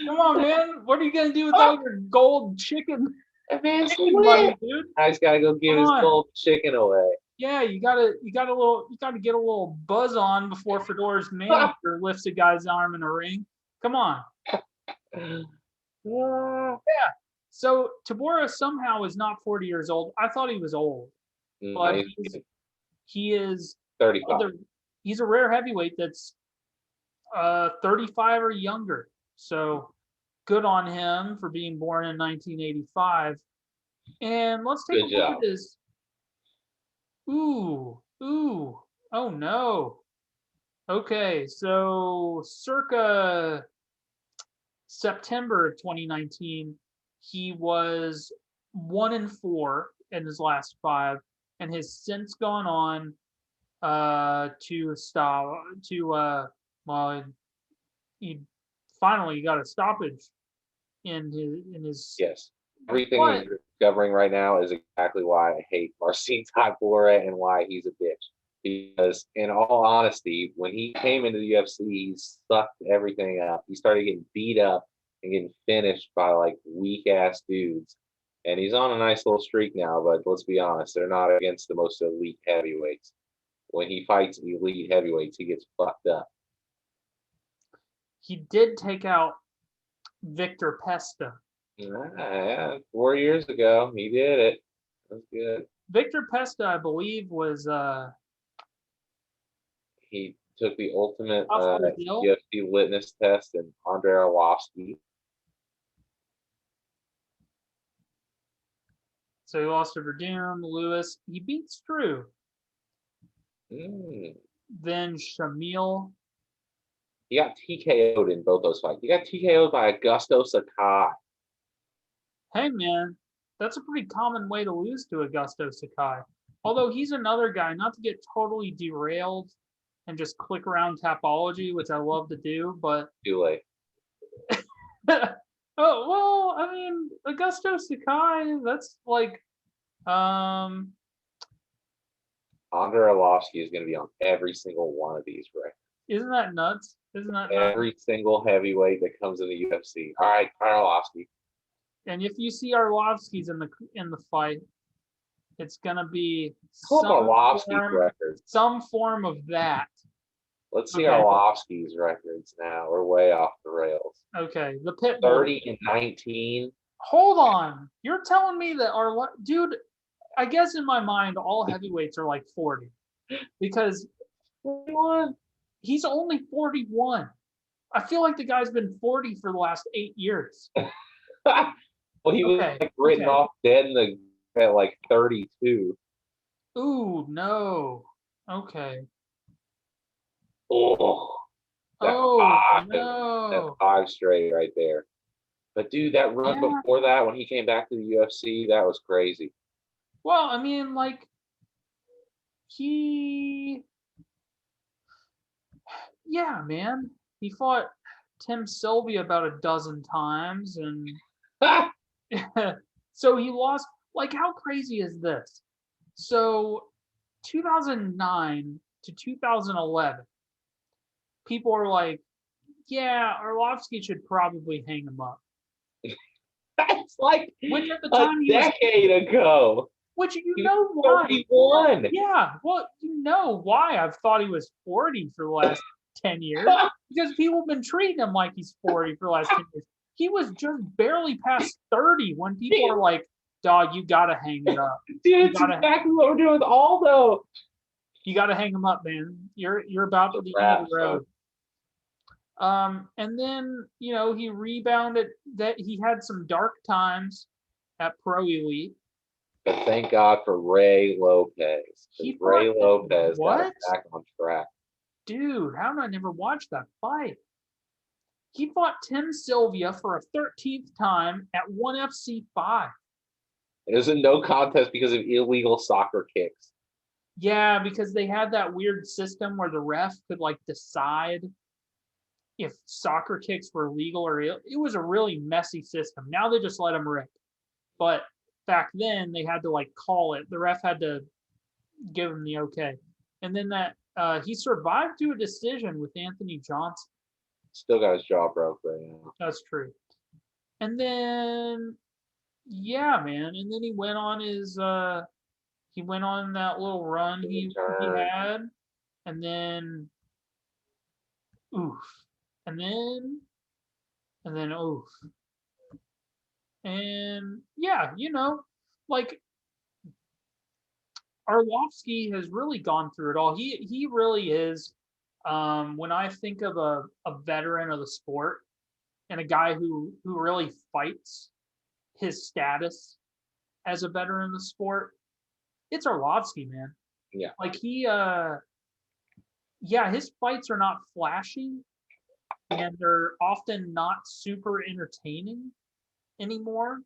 Speaker 1: Come on, man. What are you gonna do with all your gold chicken?
Speaker 2: Money, dude. I just gotta go give his gold chicken away.
Speaker 1: Yeah, you gotta get a little buzz on before Fedora's manager lifts a guy's arm in a ring. Come on. Yeah. So Tabora somehow is not 40 years old. I thought he was old, but he is
Speaker 2: 35.
Speaker 1: He's a rare heavyweight that's 35 or younger. So good on him for being born in 1985. And let's take a look at this. Ooh. Oh no. Okay, so circa September of 2019, he was 1-4 in his last 5, and has since gone on he finally got a stoppage in his
Speaker 2: yes. Everything we're discovering right now is exactly why I hate Marcin Tabora and why he's a bitch. Because in all honesty, when he came into the UFC, he sucked everything up. He started getting beat up and getting finished by like weak ass dudes. And he's on a nice little streak now, but let's be honest, they're not against the most elite heavyweights. When he fights elite heavyweights, he gets fucked up.
Speaker 1: He did take out Victor Pesta.
Speaker 2: Yeah, 4 years ago, he did it. That's good.
Speaker 1: Victor Pesta, I believe, was
Speaker 2: he took the ultimate UFC litmus test in Andrei Arlovsky.
Speaker 1: So he lost to Verdun, Lewis. He beat Struve. Then Shamil.
Speaker 2: He got TKO'd in both those fights. He got TKO'd by Augusto Sakai.
Speaker 1: Hey, man, that's a pretty common way to lose to Augusto Sakai. Although he's another guy, not to get totally derailed and just click around Tapology, which I love to do, but...
Speaker 2: Too late.
Speaker 1: Oh, well, I mean, Augusto Sakai, that's like... Andrei
Speaker 2: Arlovsky is going to be on every single one of these records.
Speaker 1: Isn't that nuts?
Speaker 2: Every single heavyweight that comes in the UFC. All right, Arlovsky.
Speaker 1: And if you see Arlovsky's in the fight, it's gonna be some form of that.
Speaker 2: Let's see Arlovsky's records now. We're way off the rails.
Speaker 1: Okay, the pit
Speaker 2: 30-19.
Speaker 1: Hold on. You're telling me that dude, I guess in my mind, all heavyweights are like 40 because
Speaker 2: 41.
Speaker 1: he's only 41. I feel like the guy's been 40 for the last 8 years.
Speaker 2: Well, he was
Speaker 1: Okay.
Speaker 2: like written
Speaker 1: Okay.
Speaker 2: off dead at like 32.
Speaker 1: Ooh, no. Okay.
Speaker 2: Oh, that's
Speaker 1: Oh,
Speaker 2: five. That's
Speaker 1: no.
Speaker 2: 5 straight right there. But dude, that run
Speaker 1: Yeah.
Speaker 2: before that, when he came back to the UFC, that was crazy.
Speaker 1: Well, I mean, like, he, yeah, man. He fought Tim Sylvia about a dozen times. And so he lost. Like, how crazy is this? So 2009 to 2011, people are like, yeah, Arlovsky should probably hang him up.
Speaker 2: That's like
Speaker 1: Which at the
Speaker 2: a
Speaker 1: time
Speaker 2: decade ago.
Speaker 1: which you
Speaker 2: He
Speaker 1: know
Speaker 2: was
Speaker 1: why.
Speaker 2: 31.
Speaker 1: Yeah, well, you know why I've thought he was 40 for the last 10 years. Because people have been treating him like he's 40 for the last 10 years. He was just barely past 30 when people are like, dog, you gotta hang it up.
Speaker 2: Dude, it's exactly what we're doing with Aldo.
Speaker 1: You gotta hang him up, man. You're about to the end of the road. And then, he rebounded that he had some dark times at Pro Elite.
Speaker 2: But thank God for Ray Lopez. Ray Lopez got him back on track.
Speaker 1: Dude, how did I never watch that fight? He fought Tim Sylvia for a 13th time at ONE FC 5.
Speaker 2: It was a no contest because of illegal soccer kicks.
Speaker 1: Yeah, because they had that weird system where the ref could decide if soccer kicks were legal or it was a really messy system. Now they just let him rip. But back then they had to call it. The ref had to give him the okay. And then he survived to a decision with Anthony Johnson.
Speaker 2: Still got his jaw broke right now.
Speaker 1: That's true. And then, yeah, man. And then he went on that little run he had. And then, oof. And then, oof. And yeah, Arlovsky has really gone through it all. He really is. When I think of a veteran of the sport and a guy who really fights his status as a veteran of the sport, it's Arlovsky, man.
Speaker 2: Yeah.
Speaker 1: His fights are not flashy and they're often not super entertaining anymore.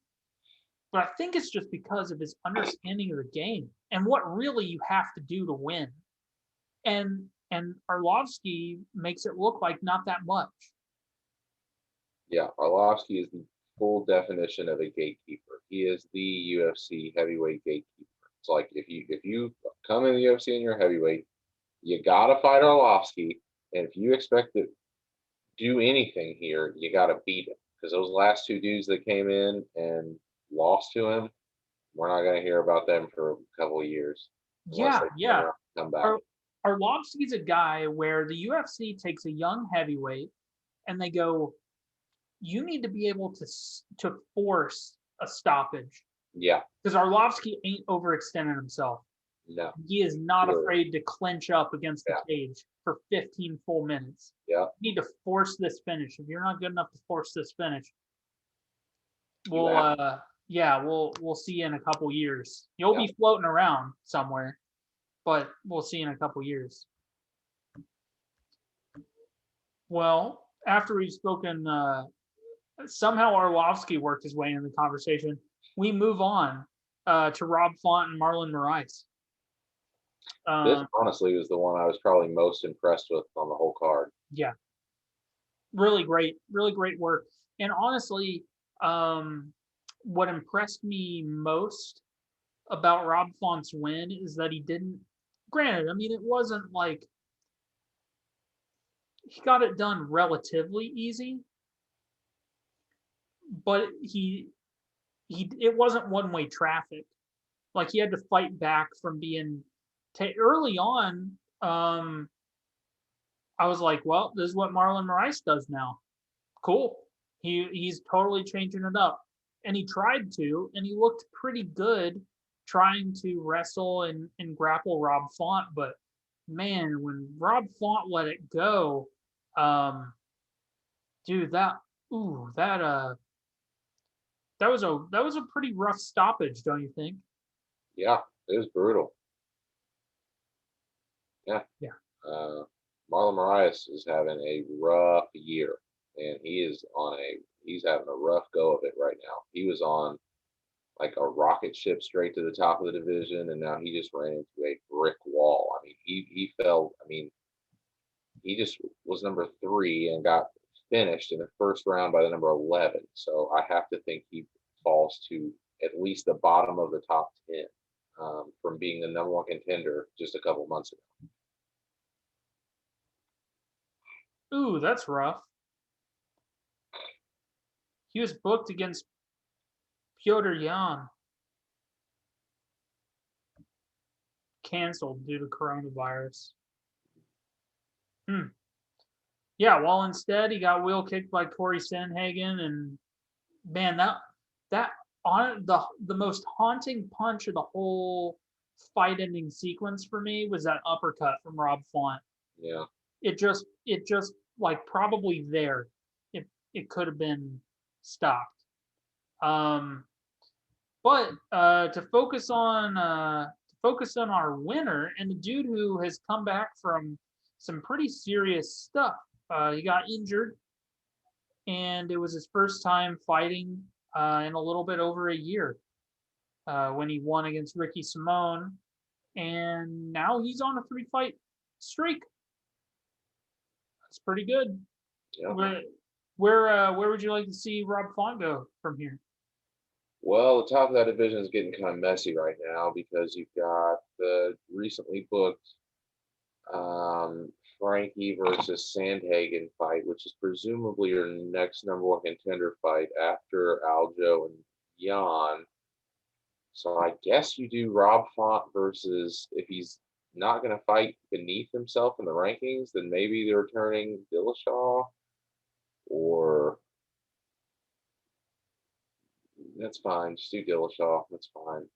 Speaker 1: But I think it's just because of his understanding of the game and what really you have to do to win. And Arlovsky makes it look like not that much.
Speaker 2: Yeah, Arlovsky is the full definition of a gatekeeper. He is the UFC heavyweight gatekeeper. It's like if you come in the UFC and you're heavyweight, you gotta fight Arlovsky, and if you expect to do anything here, you gotta beat him. Because those last two dudes that came in and lost to him, we're not gonna hear about them for a couple of years.
Speaker 1: Yeah.
Speaker 2: Come back.
Speaker 1: Arlovsky's a guy where the UFC takes a young heavyweight and they go, you need to be able to force a stoppage.
Speaker 2: Yeah.
Speaker 1: Because Arlovsky ain't overextending himself.
Speaker 2: No.
Speaker 1: He is not afraid to clinch up against the cage for 15 full minutes.
Speaker 2: Yeah.
Speaker 1: You need to force this finish. If you're not good enough to force this finish, we'll see you in a couple years. You'll be floating around somewhere, but we'll see you in a couple years. Well, after we've spoken, somehow Arlovsky worked his way into the conversation. We move on to Rob Font and Marlon Moritz.
Speaker 2: This honestly was the one I was probably most impressed with on the whole card.
Speaker 1: Yeah. Really great work. And honestly, what impressed me most about Rob Font's win is that he didn't, granted, I mean, it wasn't like, he got it done relatively easy, but it wasn't one-way traffic. Like, he had to fight back from being early on. I was like, well, this is what Marlon Moritz does now. Cool. He's totally changing it up. and he tried to, and he looked pretty good trying to wrestle and grapple Rob Font. But man, when Rob Font let it go, um, dude, that was a pretty rough stoppage, don't you think?
Speaker 2: Yeah, it was brutal. Yeah.
Speaker 1: Yeah.
Speaker 2: Marlon Moritz is having a rough year, and he's having a rough go of it right now. He was on like a rocket ship straight to the top of the division, and now he just ran into a brick wall. I mean, he fell. I mean, he just was number 3 and got finished in the first round by the number 11. So I have to think he falls to at least the bottom of the top 10 from being the number 1 contender just a couple months ago.
Speaker 1: Ooh, that's rough. He was booked against Piotr Jan. Canceled due to coronavirus. Yeah, well, instead he got wheel kicked by Corey Sandhagen, and man, that on the most haunting punch of the whole fight-ending sequence for me was that uppercut from Rob Font.
Speaker 2: Yeah.
Speaker 1: It just like probably there, it could have been stopped. But to focus on our winner and the dude who has come back from some pretty serious stuff. He got injured, and it was his first time fighting in a little bit over a year when he won against Ricky Simone, and now he's on a 3-fight streak. That's pretty good.
Speaker 2: Yeah.
Speaker 1: Where would you like to see Rob Font go from here?
Speaker 2: Well, the top of that division is getting kind of messy right now because you've got the recently booked Frankie versus Sandhagen fight, which is presumably your next number 1 contender fight after Aldo and Jan. So I guess you do Rob Font versus, if he's not going to fight beneath himself in the rankings, then maybe they're returning Dillashaw, or that's fine. Just do Dillashaw. That's fine.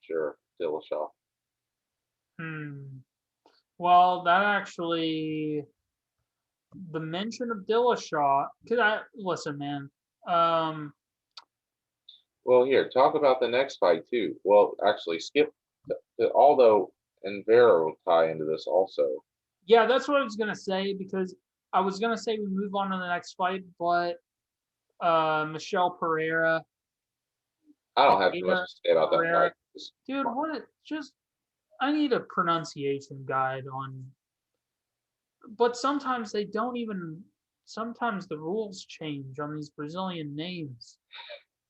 Speaker 2: Sure, Dillashaw.
Speaker 1: Well, that actually, the mention of Dillashaw, listen, man.
Speaker 2: Well, here, talk about the next fight too. Well, actually, skip the Aldo and Vera will tie into this also.
Speaker 1: Yeah, that's what I was gonna say, because I was gonna say we move on to the next fight, but Michelle Pereira.
Speaker 2: I don't have too much to say about that fight.
Speaker 1: Dude, I need a pronunciation guide on. But sometimes they don't even. Sometimes the rules change on these Brazilian names.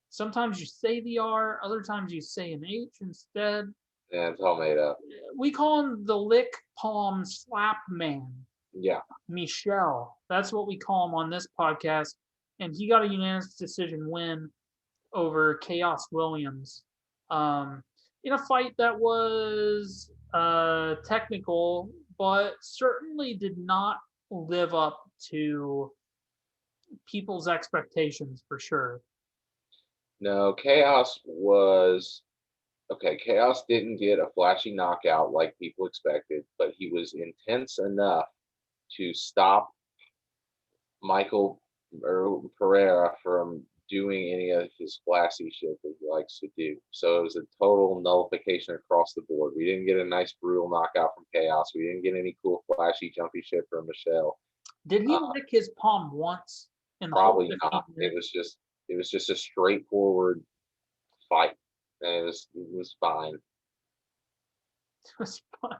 Speaker 1: Sometimes you say the R, other times you say an H instead.
Speaker 2: Yeah, it's all made up.
Speaker 1: We call him the lick palm slap man.
Speaker 2: Yeah.
Speaker 1: Michelle. That's what we call him on this podcast. And he got a unanimous decision win over Chaos Williams. In a fight that was technical, but certainly did not live up to people's expectations for sure.
Speaker 2: No, Chaos didn't get a flashy knockout like people expected, but he was intense enough to stop Michael Pereira from doing any of his flashy shit that he likes to do. So it was a total nullification across the board. We didn't get a nice brutal knockout from Chaos. We didn't get any cool flashy jumpy shit from Michelle.
Speaker 1: Did he lick his palm once?
Speaker 2: Probably not. It was just a straightforward fight, and it was fine.
Speaker 1: It was fine.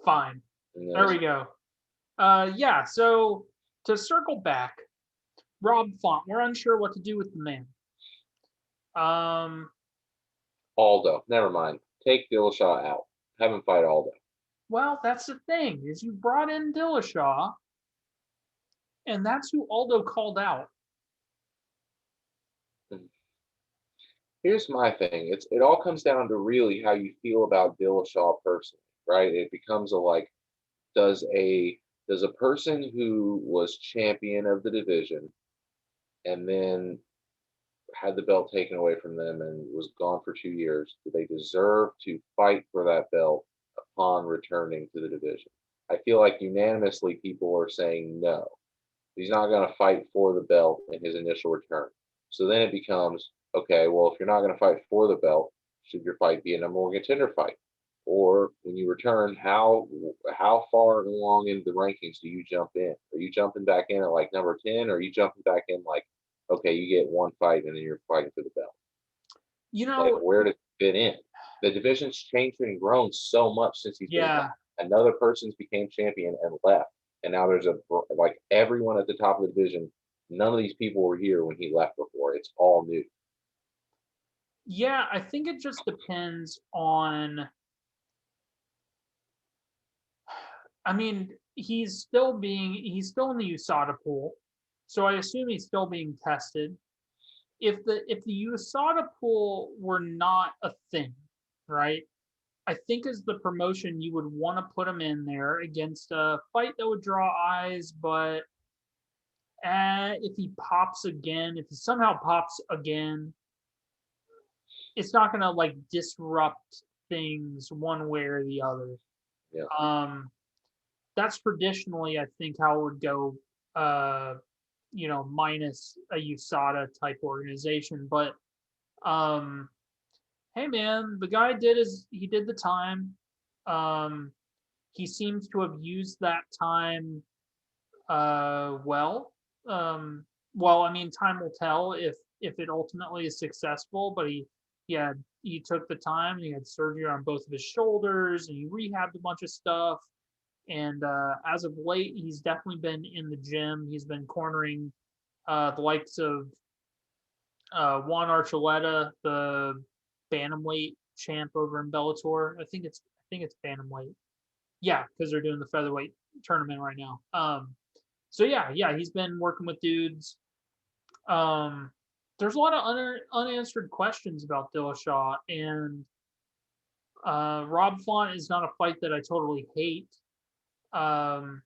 Speaker 1: Fine. There we go. Yeah. So to circle back, Rob Font. We're unsure what to do with the man.
Speaker 2: Aldo. Never mind. Take Dillashaw out. Have him fight Aldo.
Speaker 1: Well, that's the thing, is you brought in Dillashaw, and that's who Aldo called out.
Speaker 2: Here's my thing. It all comes down to really how you feel about Dillashaw personally, right? It becomes does a person who was champion of the division and then had the belt taken away from them and was gone for 2 years, do they deserve to fight for that belt upon returning to the division? I feel like unanimously people are saying no. He's not going to fight for the belt in his initial return. So then it becomes, okay, well, if you're not going to fight for the belt, should your fight be a number one contender fight? Or when you return, how far along in the rankings do you jump in? Are you jumping back in at like number 10, or are you jumping back in like, okay, you get one fight and then you're fighting for the belt?
Speaker 1: You
Speaker 2: Like,
Speaker 1: know,
Speaker 2: where does it fit in? The division's changed and grown so much since he's been
Speaker 1: yeah,
Speaker 2: gone. Another person's became champion and left, and now there's like everyone at the top of the division. None of these people were here when he left before. It's all new.
Speaker 1: yeah. I think it just depends on. I mean, he's still in the USADA pool, so I assume he's still being tested. If the USADA pool were not a thing, right? I think as the promotion you would want to put him in there against a fight that would draw eyes, but if he pops again, if he somehow pops again, it's not gonna like disrupt things one way or the other.
Speaker 2: Yeah,
Speaker 1: Um, that's traditionally, I think, how it would go. Uh, minus a USADA type organization, but um, hey man, the guy did the time. Um, he seems to have used that time well. Well, I mean, time will tell if it ultimately is successful. But he took the time. He had surgery on both of his shoulders, and he rehabbed a bunch of stuff. And as of late, he's definitely been in the gym. He's been cornering the likes of Juan Archuleta, the bantamweight champ over in Bellator. I think it's bantamweight. Yeah, because they're doing the featherweight tournament right now. So yeah, he's been working with dudes. Um, there's a lot of unanswered questions about Dillashaw, and Rob Font is not a fight that I totally hate. Um,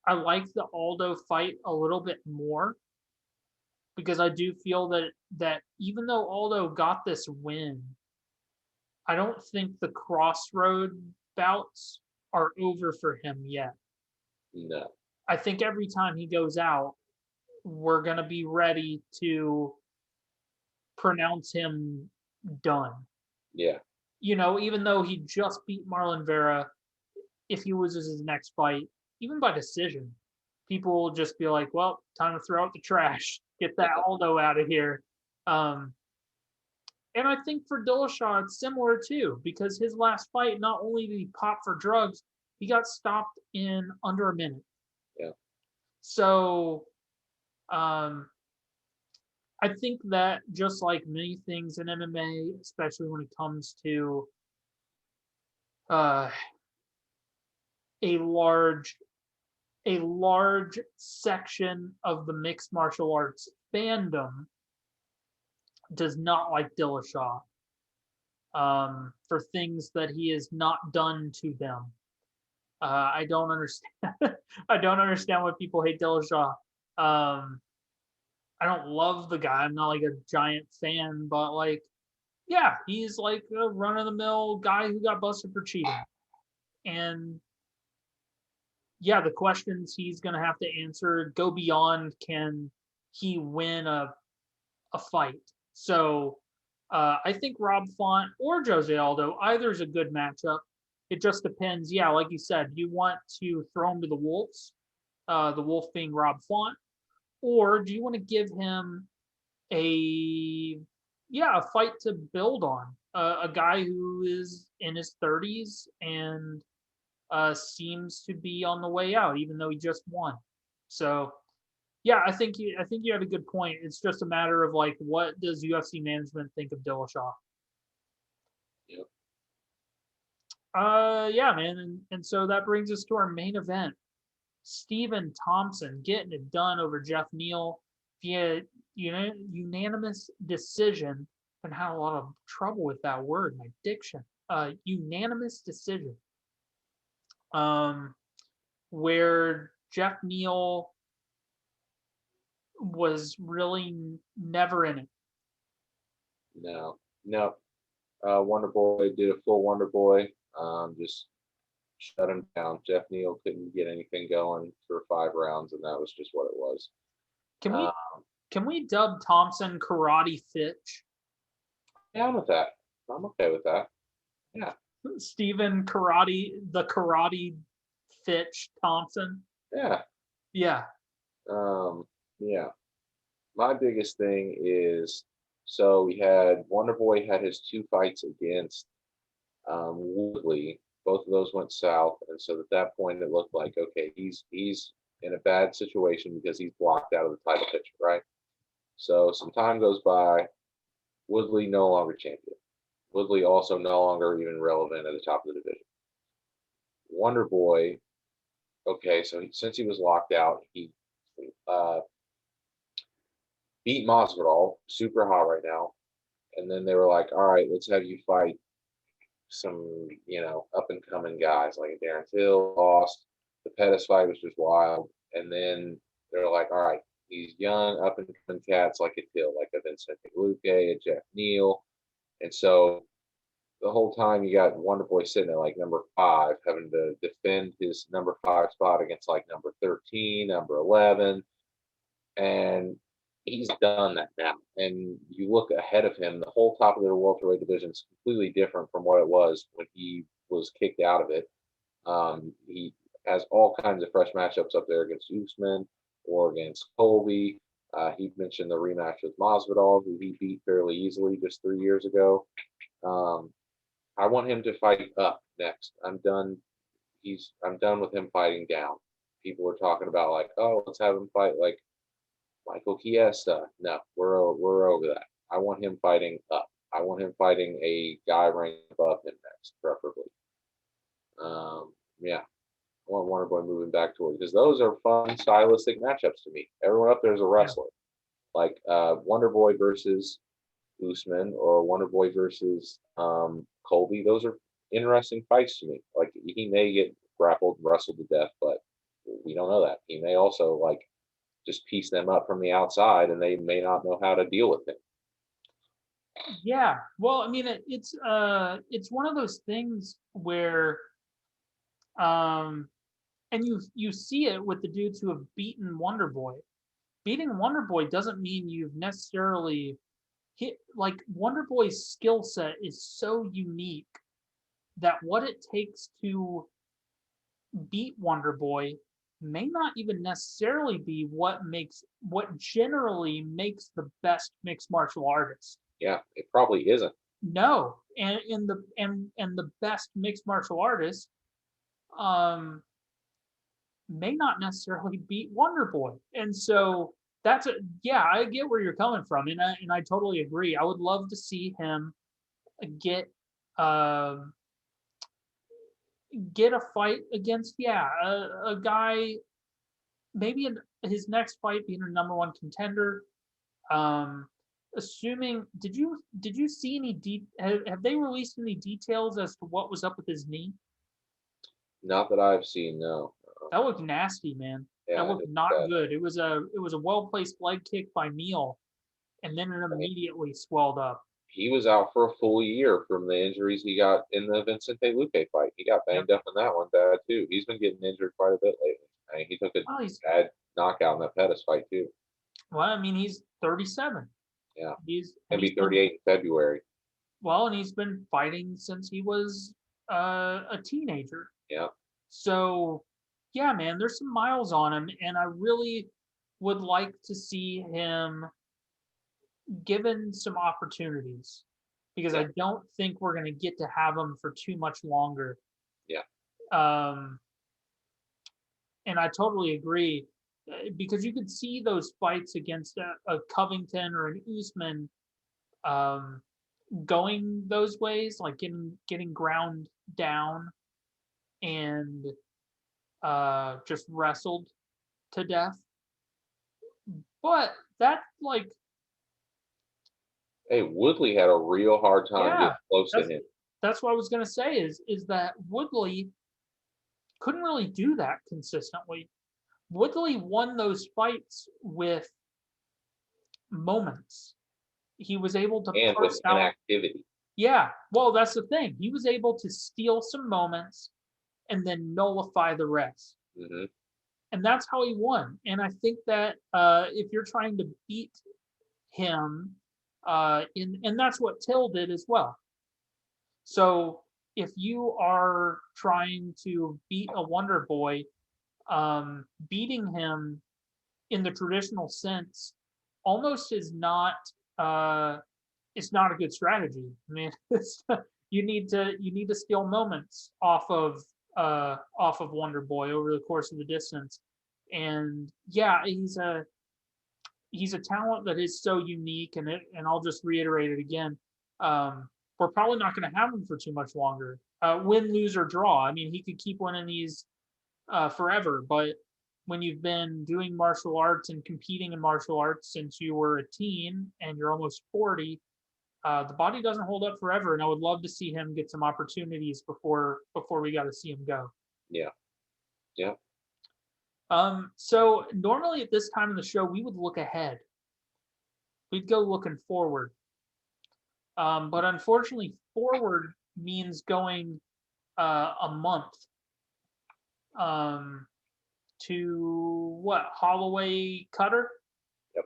Speaker 1: I like the Aldo fight a little bit more because I do feel that even though Aldo got this win, I don't think the crossroad bouts are over for him yet.
Speaker 2: no,
Speaker 1: I think every time he goes out, we're going to be ready to pronounce him done.
Speaker 2: yeah,
Speaker 1: Even though he just beat Marlon Vera, if he loses his next fight, even by decision, people will just be like, well, time to throw out the trash. Get that Aldo out of here. Um, and I think for Dillashaw, it's similar too, because his last fight, not only did he pop for drugs, he got stopped in under a minute.
Speaker 2: yeah,
Speaker 1: So um, I think that just like many things in MMA, especially when it comes to uh, a large a large section of the mixed martial arts fandom does not like Dillashaw for things that he has not done to them. I don't understand. I don't understand why people hate Dillashaw. Um, I don't love the guy. I'm not like a giant fan, but like, yeah, he's like a run of the mill guy who got busted for cheating. And yeah, the questions he's going to have to answer go beyond can he win a fight. So I think Rob Font or Jose Aldo, either is a good matchup. It just depends. Yeah, like you said, do you want to throw him to the Wolves, the Wolf being Rob Font, or do you want to give him a a fight to build on? A guy who is in his 30s and seems to be on the way out, even though he just won. So yeah, I think you have a good point. It's just a matter of like, what does UFC management think of Dillashaw?
Speaker 2: yeah.
Speaker 1: Yeah, man, and so that brings us to our main event. Stephen Thompson getting it done over Jeff Neal via unanimous decision. And had a lot of trouble with that word, my diction. Unanimous decision. Um, where Jeff Neal was really never in it.
Speaker 2: No, no. Wonderboy did a full Wonderboy. Just shut him down. Jeff Neal couldn't get anything going for 5 rounds, and that was just what it was.
Speaker 1: Can
Speaker 2: Uh,
Speaker 1: we can we dub Thompson Karate Fitch?
Speaker 2: down with that. I'm okay with that. Yeah,
Speaker 1: Stephen Karate Fitch Thompson.
Speaker 2: yeah,
Speaker 1: Yeah.
Speaker 2: yeah. My biggest thing is so we had Wonderboy had his 2 fights against Woodley. Both of those went south, and so at that point it looked like okay, he's in a bad situation because he's blocked out of the title picture, right? So some time goes by. Woodley no longer champion. Woodley also no longer even relevant at the top of the division. Wonderboy, okay, so since he was locked out, he uh, beat Masvidal, super hot right now, and then they were like, all right, let's have you fight some, up and coming guys like a Darren Till lost. The Pettis fight was just wild. And then they're like, all right, these young up and coming cats like a Till, like a Vincent Luque, a Jeff Neal. And so the whole time you got Wonderboy sitting at like number 5, having to defend his number 5 spot against like number 13, number 11. And he's done that now. And you look ahead of him, the whole top of the welterweight division is completely different from what it was when he was kicked out of it. He has all kinds of fresh matchups up there against Usman or against Colby. He mentioned the rematch with Masvidal, who he beat fairly easily just 3 years ago. I want him to fight up next. I'm done. I'm done with him fighting down. People are talking about like, oh, let's have him fight like Michael Chiesa. No, we're over that. I want him fighting up. I want him fighting a guy ranked above him next, preferably. Yeah, I want Wonderboy moving back toward because those are fun stylistic matchups to me. Everyone up there is a wrestler, like Wonderboy versus Usman or Wonderboy versus Colby. Those are interesting fights to me. Like he may get grappled, wrestled to death, but we don't know that. He may also like just piece them up from the outside, and they may not know how to deal with it.
Speaker 1: Yeah. Well, I mean, it's one of those things where, and you see it with the dudes who have beaten Wonderboy. Beating Wonderboy doesn't mean you've necessarily hit like Wonderboy's skill set is so unique that what it takes to beat Wonderboy may not even necessarily be what generally makes the best mixed martial artist.
Speaker 2: Yeah, it probably isn't.
Speaker 1: No, and the best mixed martial artist may not necessarily beat Wonderboy. And so yeah, I get where you're coming from, and I totally agree. I would love to see him get get a fight against a guy, maybe in his next fight being a number 1 contender. Assuming, did you see any have they released any details as to what was up with his knee?
Speaker 2: Not that I've seen, no.
Speaker 1: That looked nasty, man.
Speaker 2: Yeah,
Speaker 1: That looked not good. It was a well placed leg kick by Neal, and then it immediately swelled up.
Speaker 2: He was out for a full year from the injuries he got in the Vincente Luque fight. He got banged up in that one bad too. He's been getting injured quite a bit lately. I mean, he took a bad knockout in that Pettis fight too.
Speaker 1: Well, I mean, he's 37.
Speaker 2: Yeah,
Speaker 1: he's
Speaker 2: gonna be 38 in February.
Speaker 1: Well, and he's been fighting since he was a teenager.
Speaker 2: Yeah.
Speaker 1: So, yeah, man, there's some miles on him, and I really would like to see him given some opportunities because I don't think we're going to get to have him for too much longer.
Speaker 2: Yeah.
Speaker 1: And I totally agree because you could see those fights against a Covington or an Usman going those ways, like getting ground down and just wrestled to death. But that
Speaker 2: hey, Woodley had a real hard time getting close to him.
Speaker 1: That's what I was gonna say is that Woodley couldn't really do that consistently. Woodley won those fights with moments. he was able to
Speaker 2: and with
Speaker 1: parse out.
Speaker 2: inactivity.
Speaker 1: Yeah, well, that's the thing. He was able to steal some moments and then nullify the rest.
Speaker 2: Hmm.
Speaker 1: And that's how he won. And I think that if you're trying to beat him, and that's what Till did as well. So if you are trying to beat a Wonder Boy, beating him in the traditional sense almost is not uh, it's not a good strategy. I mean, you need to steal moments off of Wonder Boy over the course of the distance. And yeah, he's a talent that is so unique, and I'll just reiterate it again. We're probably not going to have him for too much longer. Win, lose, or draw. I mean, he could keep winning these forever, but when you've been doing martial arts and competing in martial arts since you were a teen and you're almost 40, the body doesn't hold up forever, and I would love to see him get some opportunities before we got to see him go.
Speaker 2: Yeah. Yeah.
Speaker 1: So normally at this time in the show, we would look ahead. We'd go looking forward. But unfortunately, forward means going a month to what? Holloway Cutter?
Speaker 2: Yep.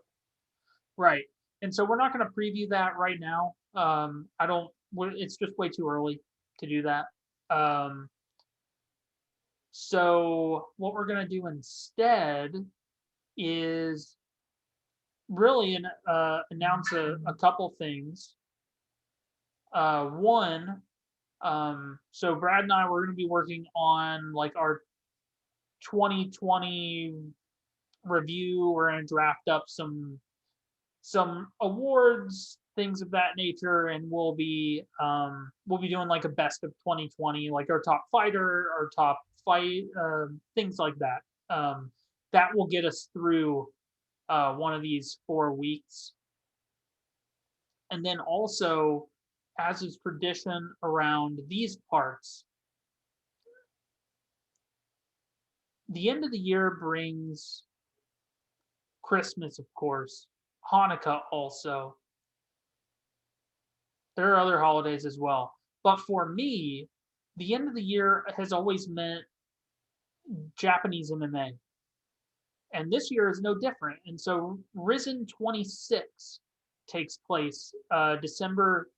Speaker 1: Right. And so we're not going to preview that right now. I don't. It's just way too early to do that. So what we're going to do instead is really announce a couple things. One, so Brad and I were going to be working on like our 2020 review. We're going to draft up some awards, things of that nature, and we'll be doing like a best of 2020, like our top fighter, our top fight, things like that. That will get us through one of these 4 weeks. And then also, as is tradition around these parts, the end of the year brings Christmas, of course, Hanukkah also. There are other holidays as well. But for me, the end of the year has always meant Japanese MMA. And this year is no different. And so Rizin 26 takes place December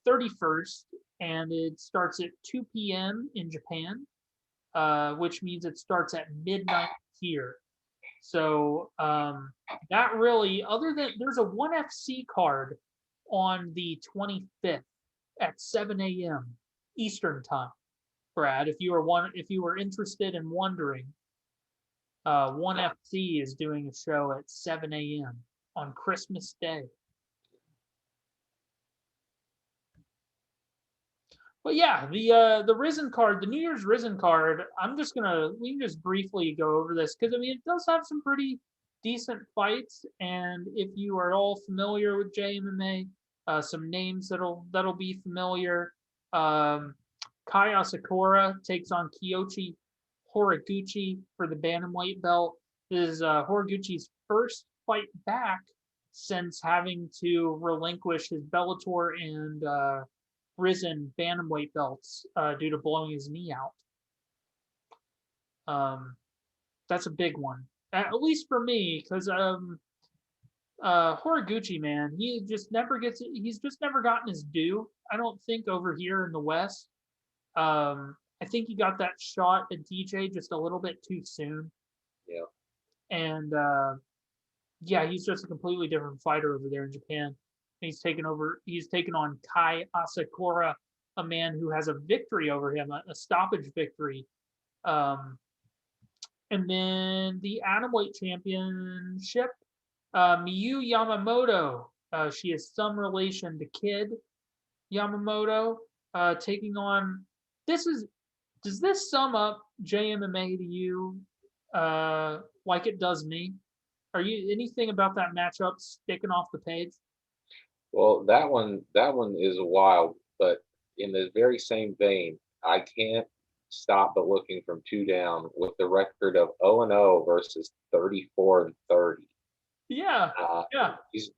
Speaker 1: 31st, and it starts at 2 p.m. in Japan, which means it starts at midnight here. So that really, other than there's a 1FC card on the 25th at 7 a.m. Eastern time. Brad, if you were interested in wondering, 1FC is doing a show at 7 a.m. on Christmas Day. But yeah, the Rizin card, the New Year's Rizin card, we can just briefly go over this because I mean it does have some pretty decent fights, and if you are all familiar with JMMA, some names that'll be familiar. Kai Sakura takes on Kiochi Horaguchi for the bantamweight belt. This is Horaguchi's first fight back since having to relinquish his Bellator and Rizin bantamweight belts due to blowing his knee out. That's a big one, at least for me, because Horaguchi, man, he's just never gotten his due. I don't think over here in the West. I think he got that shot at DJ just a little bit too soon.
Speaker 2: Yeah.
Speaker 1: And yeah, he's just a completely different fighter over there in Japan. He's taken on Kai Asakura, a man who has a victory over him, a stoppage victory. And then the Atomweight Championship, Miyu Yamamoto. She is some relation to Kid Yamamoto, taking on. Does this sum up JMMA to you like it does me? Are you anything about that matchup sticking off the page?
Speaker 2: Well, that one is wild, but in the very same vein, I can't stop but looking from two down with the record of 0-0 versus 34-30.
Speaker 1: Yeah. Yeah.
Speaker 2: These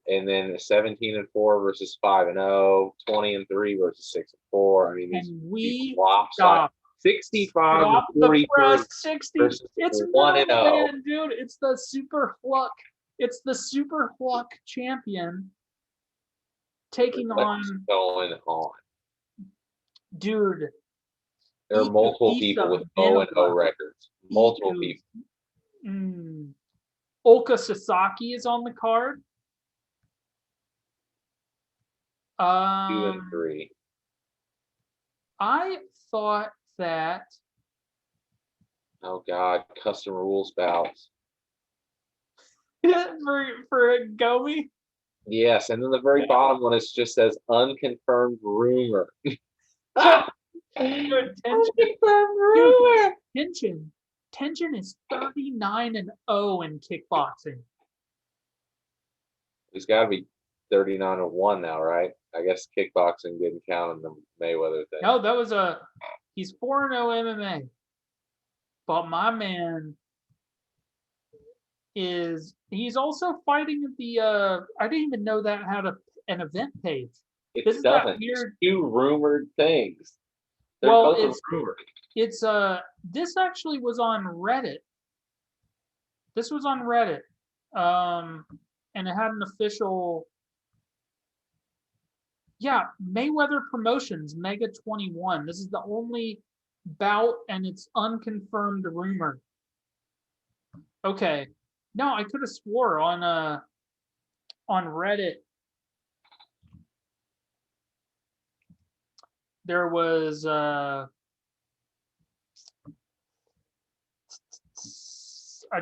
Speaker 2: and then 17-4 versus 5-0, 20-3 versus 6-4. I mean,
Speaker 1: And
Speaker 2: these
Speaker 1: we
Speaker 2: lopsided. 65 to
Speaker 1: stop the
Speaker 2: 43
Speaker 1: press. 60.
Speaker 2: versus
Speaker 1: It's
Speaker 2: 1-0.
Speaker 1: man, dude. It's the Super Hluck. It's the Super Hluck champion taking
Speaker 2: What's
Speaker 1: on,
Speaker 2: going on?
Speaker 1: dude.
Speaker 2: There are multiple people with 0-0 records. Multiple people.
Speaker 1: Oka Sasaki is on the card.
Speaker 2: 2-3.
Speaker 1: I thought that.
Speaker 2: Oh God, custom rules bouts.
Speaker 1: for Gomi.
Speaker 2: Yes, and then the very bottom one is just says unconfirmed rumor.
Speaker 1: Unconfirmed rumor. Tension is 39-0 in kickboxing.
Speaker 2: He's got to be 39-1 now, right? I guess kickboxing didn't count in the Mayweather thing.
Speaker 1: No, that was he's 4-0 MMA. But my man he's also fighting at the I didn't even know that had an event page.
Speaker 2: This is that weird. It's 2 rumored things. They're both rumored.
Speaker 1: It's this actually was on Reddit. This was on Reddit. And it had an official Mayweather Promotions Mega 21. This is the only bout and it's unconfirmed rumor. Okay. No, I could have swore on Reddit there was I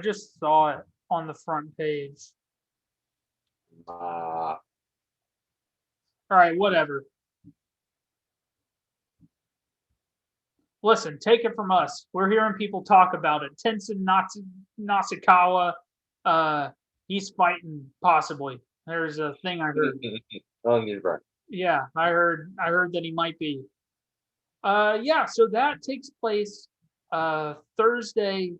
Speaker 1: just saw it on the front page. All right, whatever. Listen, take it from us. We're hearing people talk about it. Tenzin Nasukawa, he's fighting possibly. There's a thing I heard. Yeah, I heard that he might be. So that takes place Thursday,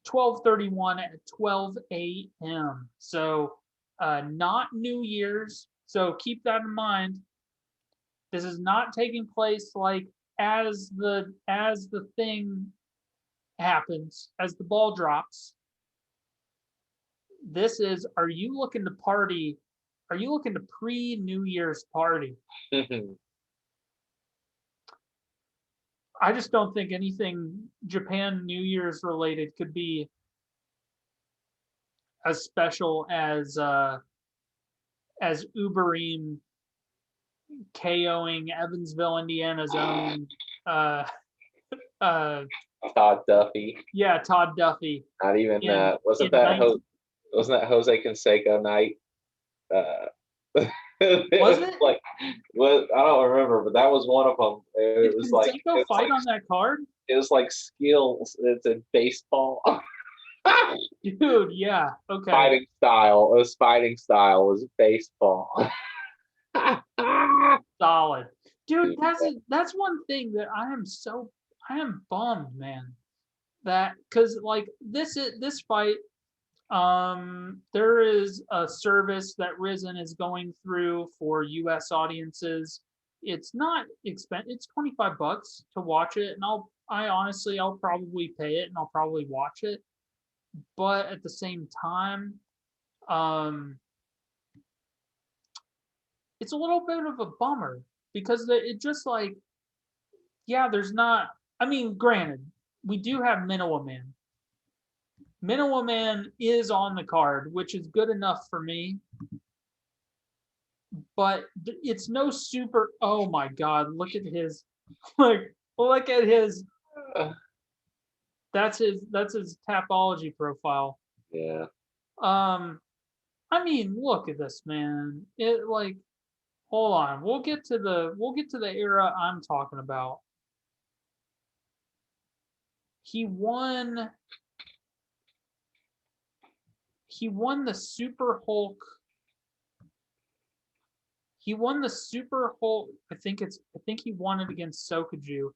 Speaker 1: 12/31 at 12 a.m. So not New Year's. So keep that in mind. This is not taking place like as the thing happens, as the ball drops. This is, are you looking to party? Are you looking to pre-New Year's party? I just don't think anything Japan New Year's related could be as special as Uberim KOing Evansville, Indiana's own
Speaker 2: Todd Duffy.
Speaker 1: Yeah, Todd Duffy.
Speaker 2: Not even wasn't that Jose Canseco night?
Speaker 1: Was it?
Speaker 2: Like, I don't remember, but that was one of them. It was like
Speaker 1: fight on that card.
Speaker 2: It was like skills. It's in baseball.
Speaker 1: Dude, yeah, okay.
Speaker 2: Fighting style. It was fighting style. It was baseball.
Speaker 1: Solid, dude. That's one thing that I am bummed, man. That because like this fight. There is a service that Rizin is going through for U.S. audiences. It's not expensive. It's $25 to watch it, and I'll probably pay it and I'll probably watch it. But at the same time, it's a little bit of a bummer because it just like, there's not. I mean, granted, we do have Minowa Man. Minowa Man is on the card, which is good enough for me. But it's no super. Oh my God! Look at his. Look at his. That's his Tapology profile.
Speaker 2: Yeah.
Speaker 1: I mean, look at this, man. It like. Hold on. We'll get to the era I'm talking about. He won the Super Hulk. He won the Super Hulk. I think he won it against Sokaju.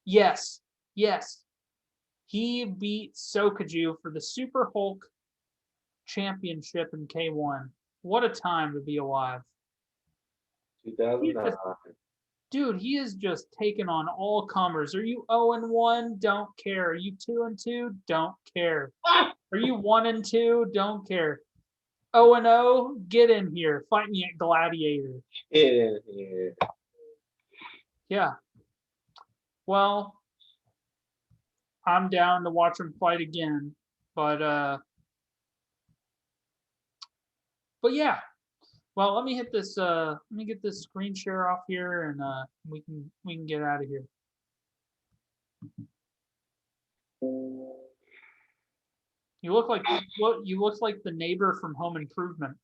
Speaker 1: Yes. He beat Sokaju for the Super Hulk championship in K1. What a time to be alive.
Speaker 2: 2009.
Speaker 1: Dude, he is just taking on all comers. Are you 0-1? Don't care. Are you 2-2? Don't care. Are you 1-2? Don't care. 0-0? Get in here. Fight me at Gladiator.
Speaker 2: Get in here.
Speaker 1: Yeah. Well, I'm down to watch him fight again. But yeah. Well, let me hit this let me get this screen share off here and we can get out of here. You look like the neighbor from Home Improvement.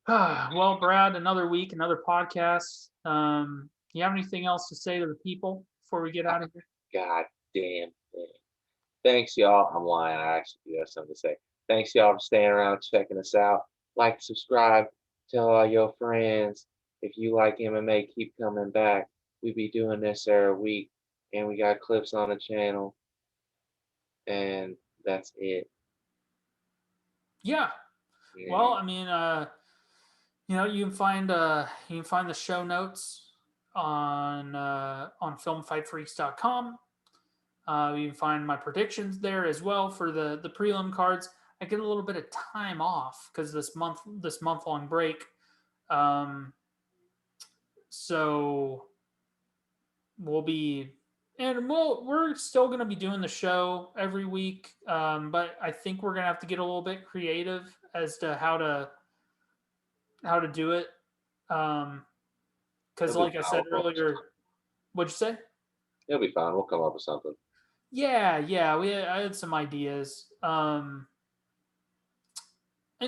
Speaker 1: Well, Brad, another week, another podcast. You have anything else to say to the people before we get out of here?
Speaker 2: God damn thing. Thanks, y'all. I'm lying. I actually do have something to say. Thanks, y'all, for staying around, checking us out. Like, subscribe, tell all your friends. If you like MMA, keep coming back. We be doing this every week, and we got clips on the channel. And that's it.
Speaker 1: Yeah. Well, I mean, you can find the show notes on filmfightfreaks.com. You can find my predictions there as well for the prelim cards. I get a little bit of time off because this month long break. So we're still going to be doing the show every week. But I think we're going to have to get a little bit creative as to how to do it. Because like I said earlier, what'd you say?
Speaker 2: It'll be fine. We'll come up with something.
Speaker 1: Yeah. I had some ideas. And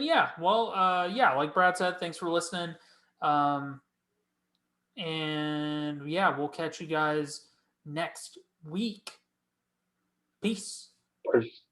Speaker 1: yeah, well, like Brad said, thanks for listening. And yeah, we'll catch you guys next week. Peace.
Speaker 2: Peace.